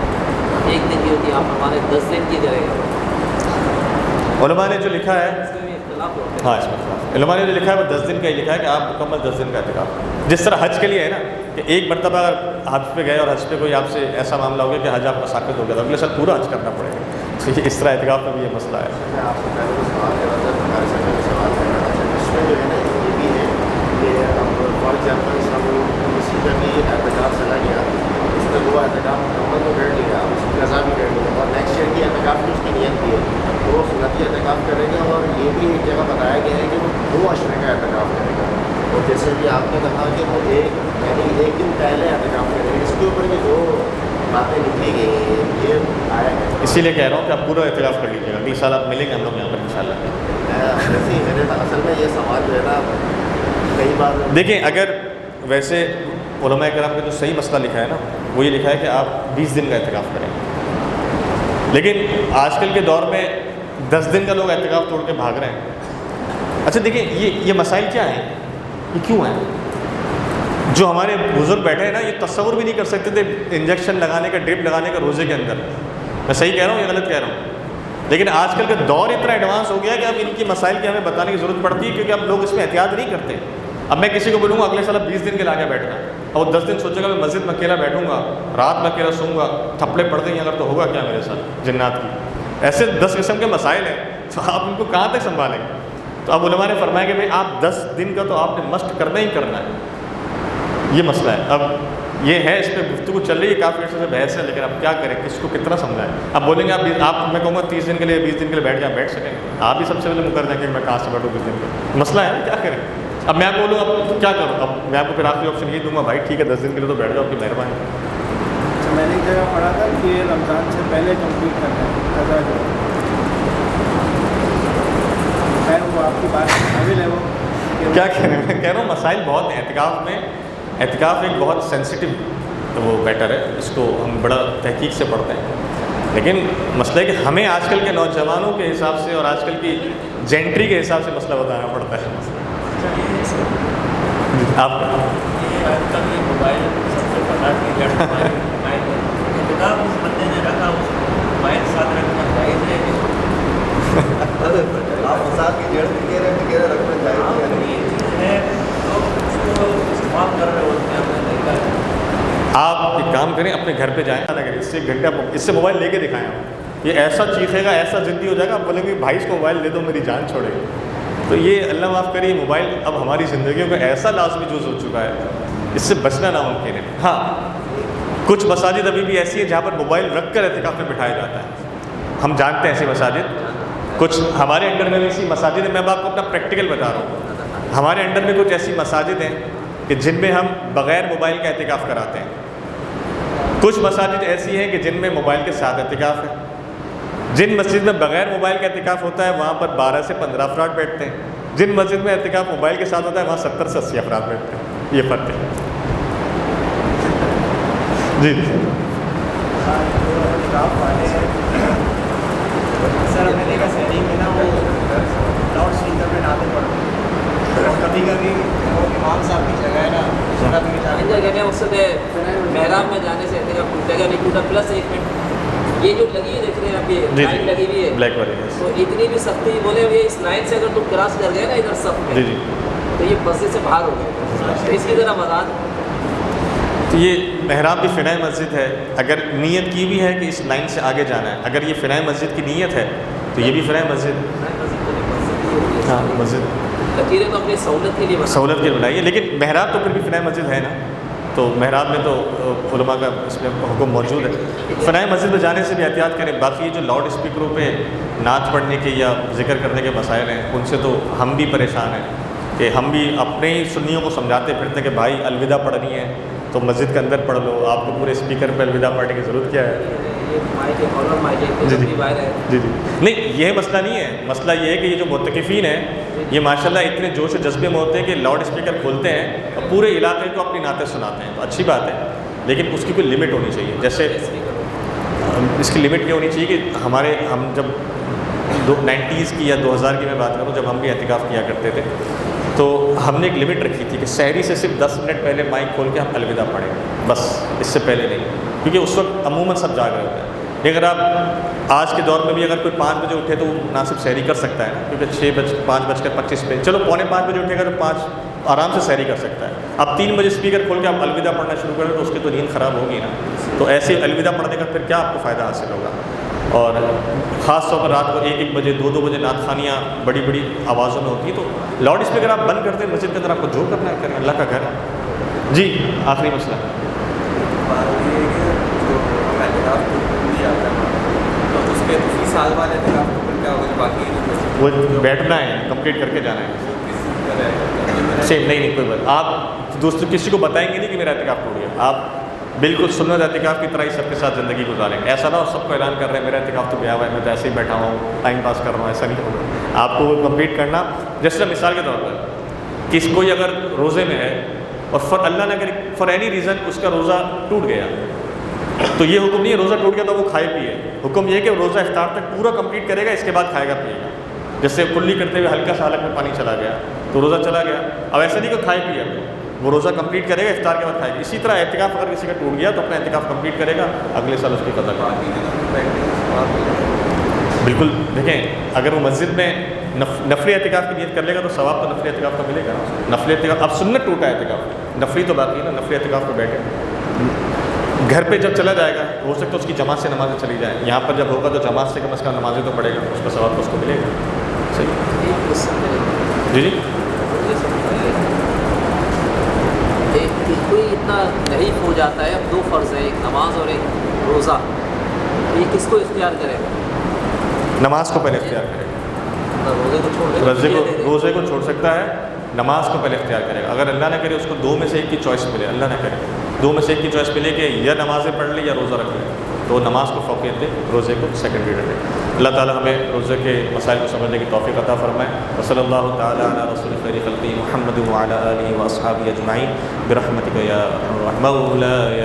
ایک دن کی ہوتی ہے، آپ ہمارے 10 دن کی جائے گا، علماء نے جو لکھا ہے، اس میں بھی اختلاف ہوتا ہے۔ ہاں اس میں خلاف، علماء نے جو لکھا ہے وہ 10 دن کا ہی لکھا ہے کہ آپ مکمل 10 دن کا اعتکاف، جس طرح حج کے لیے ہے نا کہ ایک مرتبہ اگر حج پہ گئے اور حج پہ کوئی آپ سے ایسا معاملہ ہو گیا کہ حج آپ کا ساقط ہو گیا تو اگلے سال پورا حج کرنا پڑے گا، تو اس طرح اعتکاف میں بھی یہ مسئلہ ہے۔ میں آپ سے پہلے وہ سوال کر رہا تھا، ہمارے ساتھ میں سوال کرنا تھا، اس میں جو ہے نا یہ بھی ہے کہ فار ایگزامپل ہم کسی کا بھی اعتکاف چلا گیا، اس نے وہ اعتکاف مکمل تو کر لیا، اس کی قضا بھی کر لیا، اور نیکسٹ ایئر کی اعتکاف کی اس کی نیت بھی ہے، وہ سنتی اعتکاف کرے گا، اور یہ بھی ایک جگہ بتایا گیا ہے کہ وہ 2 عشرے کا اعتکاف کرے گا، اور جیسے کہ آپ نے کہا کہ وہ ایک دن پہلے اعتکاف کرے گا، اس کے اوپر یہ 2 باتیں لکھی گئی ہیں، یہ آیا ہے، اسی لیے کہہ رہا ہوں کہ آپ پورا اعتکاف کر لیجیے گا، اگلے سال آپ ملیں گے ہم لوگ یہاں پر انشاءاللہ۔ ویسے ہی میرے اصل میں یہ سوال جو ہے نا کئی بار دیکھیں اگر ویسے علماء کرام نے جو صحیح مسئلہ لکھا ہے نا وہ یہ لکھا ہے کہ آپ 20 دن کا اعتکاف کریں. لیکن آج کل کے دور میں 10 دن کا لوگ اعتکاف توڑ کے بھاگ رہے ہیں. اچھا دیکھیں یہ مسائل کیا ہیں, یہ کیوں ہیں؟ جو ہمارے بزرگ بیٹھے ہیں نا یہ تصور بھی نہیں کر سکتے تھے انجیکشن لگانے کا, ڈرپ لگانے کا روزے کے اندر. میں صحیح کہہ رہا ہوں یا غلط کہہ رہا ہوں؟ لیکن آج کل کا دور اتنا ایڈوانس ہو گیا کہ اب ان کی مسائل کی ہمیں بتانے کی ضرورت پڑتی ہے, کیونکہ اب لوگ اس میں احتیاط نہیں کرتے. اب میں کسی کو بولوں گا اگلے سال 20 دن کے لا کے بیٹھنا, اور 10 دن سوچے گا میں مسجد میں اکیلا بیٹھوں گا, رات میں اکیلا سوں گا, تھپڑے پڑ گئی اگر تو ہوگا کیا میرے ساتھ جنات کی. ایسے 10 قسم کے مسائل ہیں, تو آپ ان کو کہاں تک سنبھالیں گے؟ تو اب علماء نے فرمایا کہ بھائی آپ 10 دن کا تو آپ نے مسٹ کرنا ہی کرنا ہے. یہ مسئلہ ہے. اب یہ ہے, اس پہ گفتگو چل رہی ہے, کافی عرصے سے بحث ہے, لیکن اب کیا کریں, کس کو کتنا سمجھائیں. اب بولیں گے آپ میں کہوں گا 30 دن کے لیے 20 دن کے لیے بیٹھ جائیں, بیٹھ سکیں. آپ ہی سب سے پہلے مکر جائیں کہ میں کہاں سے بیٹھوں 20 دن کے, مسئلہ ہے نا, کیا کریں. اب میں آپ کو بولوں اب کیا کروں, اب میں آپ کو پھر آخری آپشن یہ دوں گا بھائی ٹھیک ہے 10 دن کے لیے تو بیٹھ جاؤ, آپ کی مہربانی. اچھا میں نے ایک جگہ پڑھا تھا کہ رمضان سے پہلے کمپلیٹ کرنا ہے قضا جو ہے. خیر وہ آپ کی بات قابل ہے, وہ کیا کہہ رہے ہیں, میں کہہ رہا ہوں مسائل بہت ہیں اعتکاف میں. اعتکاف ایک بہت سینسٹیو وہ میٹر ہے, اس کو ہم بڑا تحقیق سے پڑھتے ہیں. لیکن مسئلہ ہے کہ ہمیں آج کل کے نوجوانوں کے حساب سے اور آج کل کی جینٹری کے حساب سے مسئلہ بتانا پڑتا ہے. آپ موبائل سب سے بڑا اعتکاف اس بندے نے رکھا, اس موبائل ساتھ رکھنا جائز ہے. آپ فساد کی جڑ وغیرہ رکھنا چاہیے ہے تو اس کو استعمال کر رہے ہوتے ہیں, ہم نے دیکھا ہے. آپ ایک کام کریں, اپنے گھر پہ جائیں, اس سے 1 گھنٹہ اس سے موبائل لے کے دکھائیں. آپ یہ ایسا چیخے گا, ایسا ضدی ہو جائے گا, آپ بولیں گے بھائی اس کو موبائل دے دو میری جان چھوڑے. تو یہ اللہ معاف کریے, موبائل اب ہماری زندگیوں کا ایسا لازمی جز ہو چکا ہے, اس سے بچنا ناممکن ہے. ہاں کچھ مساجد ابھی بھی ایسی ہیں جہاں پر موبائل رکھ کر اعتکاف میں بٹھایا جاتا ہے, ہم جانتے ہیں ایسی مساجد. کچھ ہمارے انڈر میں بھی ایسی مساجد ہیں, میں اب آپ کو اپنا پریکٹیکل بتا رہا ہوں. ہمارے انڈر میں کچھ ایسی مساجد ہیں کہ جن میں ہم بغیر موبائل کا اعتکاف کراتے ہیں. کچھ مساجد ایسی ہیں کہ جن میں موبائل کے ساتھ اعتکاف ہے. جن مسجد میں بغیر موبائل کا اعتکاف ہوتا ہے وہاں پر 12 سے 15 افراد بیٹھتے ہیں. جن مسجد میں اعتکاف موبائل کے ساتھ ہوتا ہے وہاں 70 سے 80 افراد بیٹھتے ہیں. یہ فرق ہے. جی سر میں نے کہا سیٹنگ میں نا وہ لاؤڈ اسپیکر پہ ناطے پڑھتے ہیں, اور کبھی کبھی وہ امام صاحب کی جگہ ہے نا جگہ بھی جگہ کہتے ہیں مقصد ہے محراب میں جانے سے اعتکاف ٹوٹے گا نہیں ٹوٹا. پلس 1 منٹ یہ جو لگی ہے دیکھ رہے ہیں آپ, یہ لائن لگی ہوئی ہے بلیک والی, تو اتنی بھی سختی بولے ہوئے اس لائن سے اگر تم کراس کر گئے نا ادھر صف میں, تو یہ مسجد سے باہر ہو گئے. اس کی طرح وضاحت. تو یہ محراب بھی فنائے مسجد ہے. اگر نیت کی بھی ہے کہ اس لائن سے آگے جانا ہے, اگر یہ فنائے مسجد کی نیت ہے تو یہ بھی فنائے مسجد. ہاں مسجد لکیریں تو اپنی سہولت کے لیے سہولت کے لیے بنائی ہے, لیکن محراب تو پھر بھی فنائے مسجد ہے نا, تو محراب میں تو علماء کا اس میں حکم موجود ہے. فنائے مسجد میں جانے سے بھی احتیاط کریں. باقی جو لاؤڈ اسپیکروں پہ نعت پڑھنے کے یا ذکر کرنے کے مسائل ہیں ان سے تو ہم بھی پریشان ہیں, کہ ہم بھی اپنے ہی سنیوں کو سمجھاتے پھرتے کہ بھائی الوداع پڑھنی ہے تو مسجد کے اندر پڑھ لو, آپ کو پورے اسپیکر پہ الوداع پڑھنے کی ضرورت کیا ہے. جی جی جی جی نہیں, یہ مسئلہ نہیں ہے. مسئلہ یہ ہے کہ یہ جو معتکفین ہیں یہ ماشاءاللہ اتنے جوش و جذبے میں ہوتے ہیں کہ لاؤڈ اسپیکر کھولتے ہیں اور پورے علاقے کو اپنی نعتیں سناتے ہیں. تو اچھی بات ہے, لیکن اس کی کوئی لمٹ ہونی چاہیے. جیسے اس کی لمٹ یہ ہونی چاہیے کہ ہم جب 90s کی یا 2000 کی میں بات کروں, جب ہم بھی اعتکاف کیا کرتے تھے تو ہم نے ایک لمٹ رکھی تھی کہ سحری سے صرف 10 منٹ پہلے مائک کھول کے ہم الوداع پڑھیں, بس اس سے پہلے نہیں, کیونکہ اس وقت عموماً سب جاگ رہے ہوتے ہیں. اگر آپ آج کے دور میں بھی اگر کوئی 5 بجے اٹھے تو وہ مناسب سحری کر سکتا ہے, کیونکہ 5:25 پہ چلو 4:45 بجے اٹھے گا تو 5 آرام سے سحری کر سکتا ہے. اب 3 بجے اسپیکر کھول کے آپ الوداع پڑھنا شروع کریں تو اس کی تو نیند خراب ہوگی نا. تو ایسے الوداع پڑھنے کا پھر کیا آپ کو فائدہ حاصل ہوگا. اور خاص طور پر رات کو 1-1 بجے 2-2 بجے نعت خوانیاں بڑی بڑی آوازوں میں ہوتی ہیں, تو لاؤڈ اسپیکر آپ بند کرتے ہیں مسجد کے اندر, آپ کو جو کرنا ہے کریں, اللہ کا گھر ہے. جی آخری مسئلہ تو اس کے اسی سال والے کیا ہوگا باقی وہ بیٹھنا ہے, کمپلیٹ کر کے جانا ہے. سیم نہیں کوئی بات, آپ دوستوں کسی کو بتائیں گے نہیں کہ میرا اعتکاف ٹوٹ گیا. آپ بالکل سنت اعتکاف کی طرح ہی سب کے ساتھ زندگی گزاریں. ایسا نہ ہو سب کو اعلان کر رہے ہیں میرا اعتکاف تو گیا ہوا ہے, میں تو ایسے ہی بیٹھا ہوں ٹائم پاس کر رہا ہوں, ایسا نہیں ہوگا. آپ کو وہ کمپلیٹ کرنا. جیسے مثال کے طور پر کوئی اگر روزے میں ہے اور اللہ نے اگر فار اینی ریزن اس کا روزہ ٹوٹ گیا تو یہ حکم نہیں ہے روزہ ٹوٹ گیا تو وہ کھائے پیے. حکم یہ کہ روزہ افطار تک پورا کمپلیٹ کرے گا, اس کے بعد کھائے گا پیے گا. جیسے کلی کرتے ہوئے ہلکا سا حلق میں پانی چلا گیا تو روزہ چلا گیا. اب ایسا نہیں کہ کھائے پیے, وہ روزہ کمپلیٹ کرے گا, افطار کے بعد کھائے گا. اسی طرح اعتکاف اگر کسی کا ٹوٹ گیا تو اپنا اعتکاف کمپلیٹ کرے گا, اگلے سال اس کی قضا کرے گا. بالکل دیکھیں, اگر وہ مسجد میں نفلی اعتکاف کی نیت کر لے گا تو ثواب تو نفلی اعتکاف کا ملے گا. نفلی اعتکاف اب سنت ٹوٹا ہے اعتکاف, نفلی تو باقی ہے نا. نفلی اعتکاف پہ بیٹھے گھر پہ جب چلا جائے گا ہو سکتا ہے اس کی جماعت سے نمازیں چلی جائیں. یہاں پر جب ہوگا تو جماعت سے کم از کم نمازیں تو پڑھے گا, اس کا ثواب تو اس کو ملے گا. صحیح جی جی. کوئی اتنا ضعیف ہو جاتا ہے, اب 2 فرض ہیں, ایک نماز اور ایک روزہ, یہ کس کو اختیار کرے گا؟ نماز کو پہلے اختیار کرے گا. روزے کو چھوڑ دے گا, روزے کو چھوڑ سکتا ہے, نماز کو پہلے اختیار کرے گا. اگر اللہ نہ کرے اس کو 2 میں سے ایک کی چوائس ملے, اللہ نہ کرے 2 میں سے ایک کی چوائس ملے کہ یا نمازیں پڑھ لے یا روزہ رکھ لے, تو نماز کو فوقیت دے, روزے کو سیکنڈری رکھے. اللہ تعالیٰ ہمیں روزے کے مسائل کو سمجھنے کی توفیق عطا فرمائے. وصلی اللہ تعالیٰ علی رسول خیر خلقہ محمد وعلی آلہ واصحابہ اجمعین برحمتک یا ارحم الراحمین.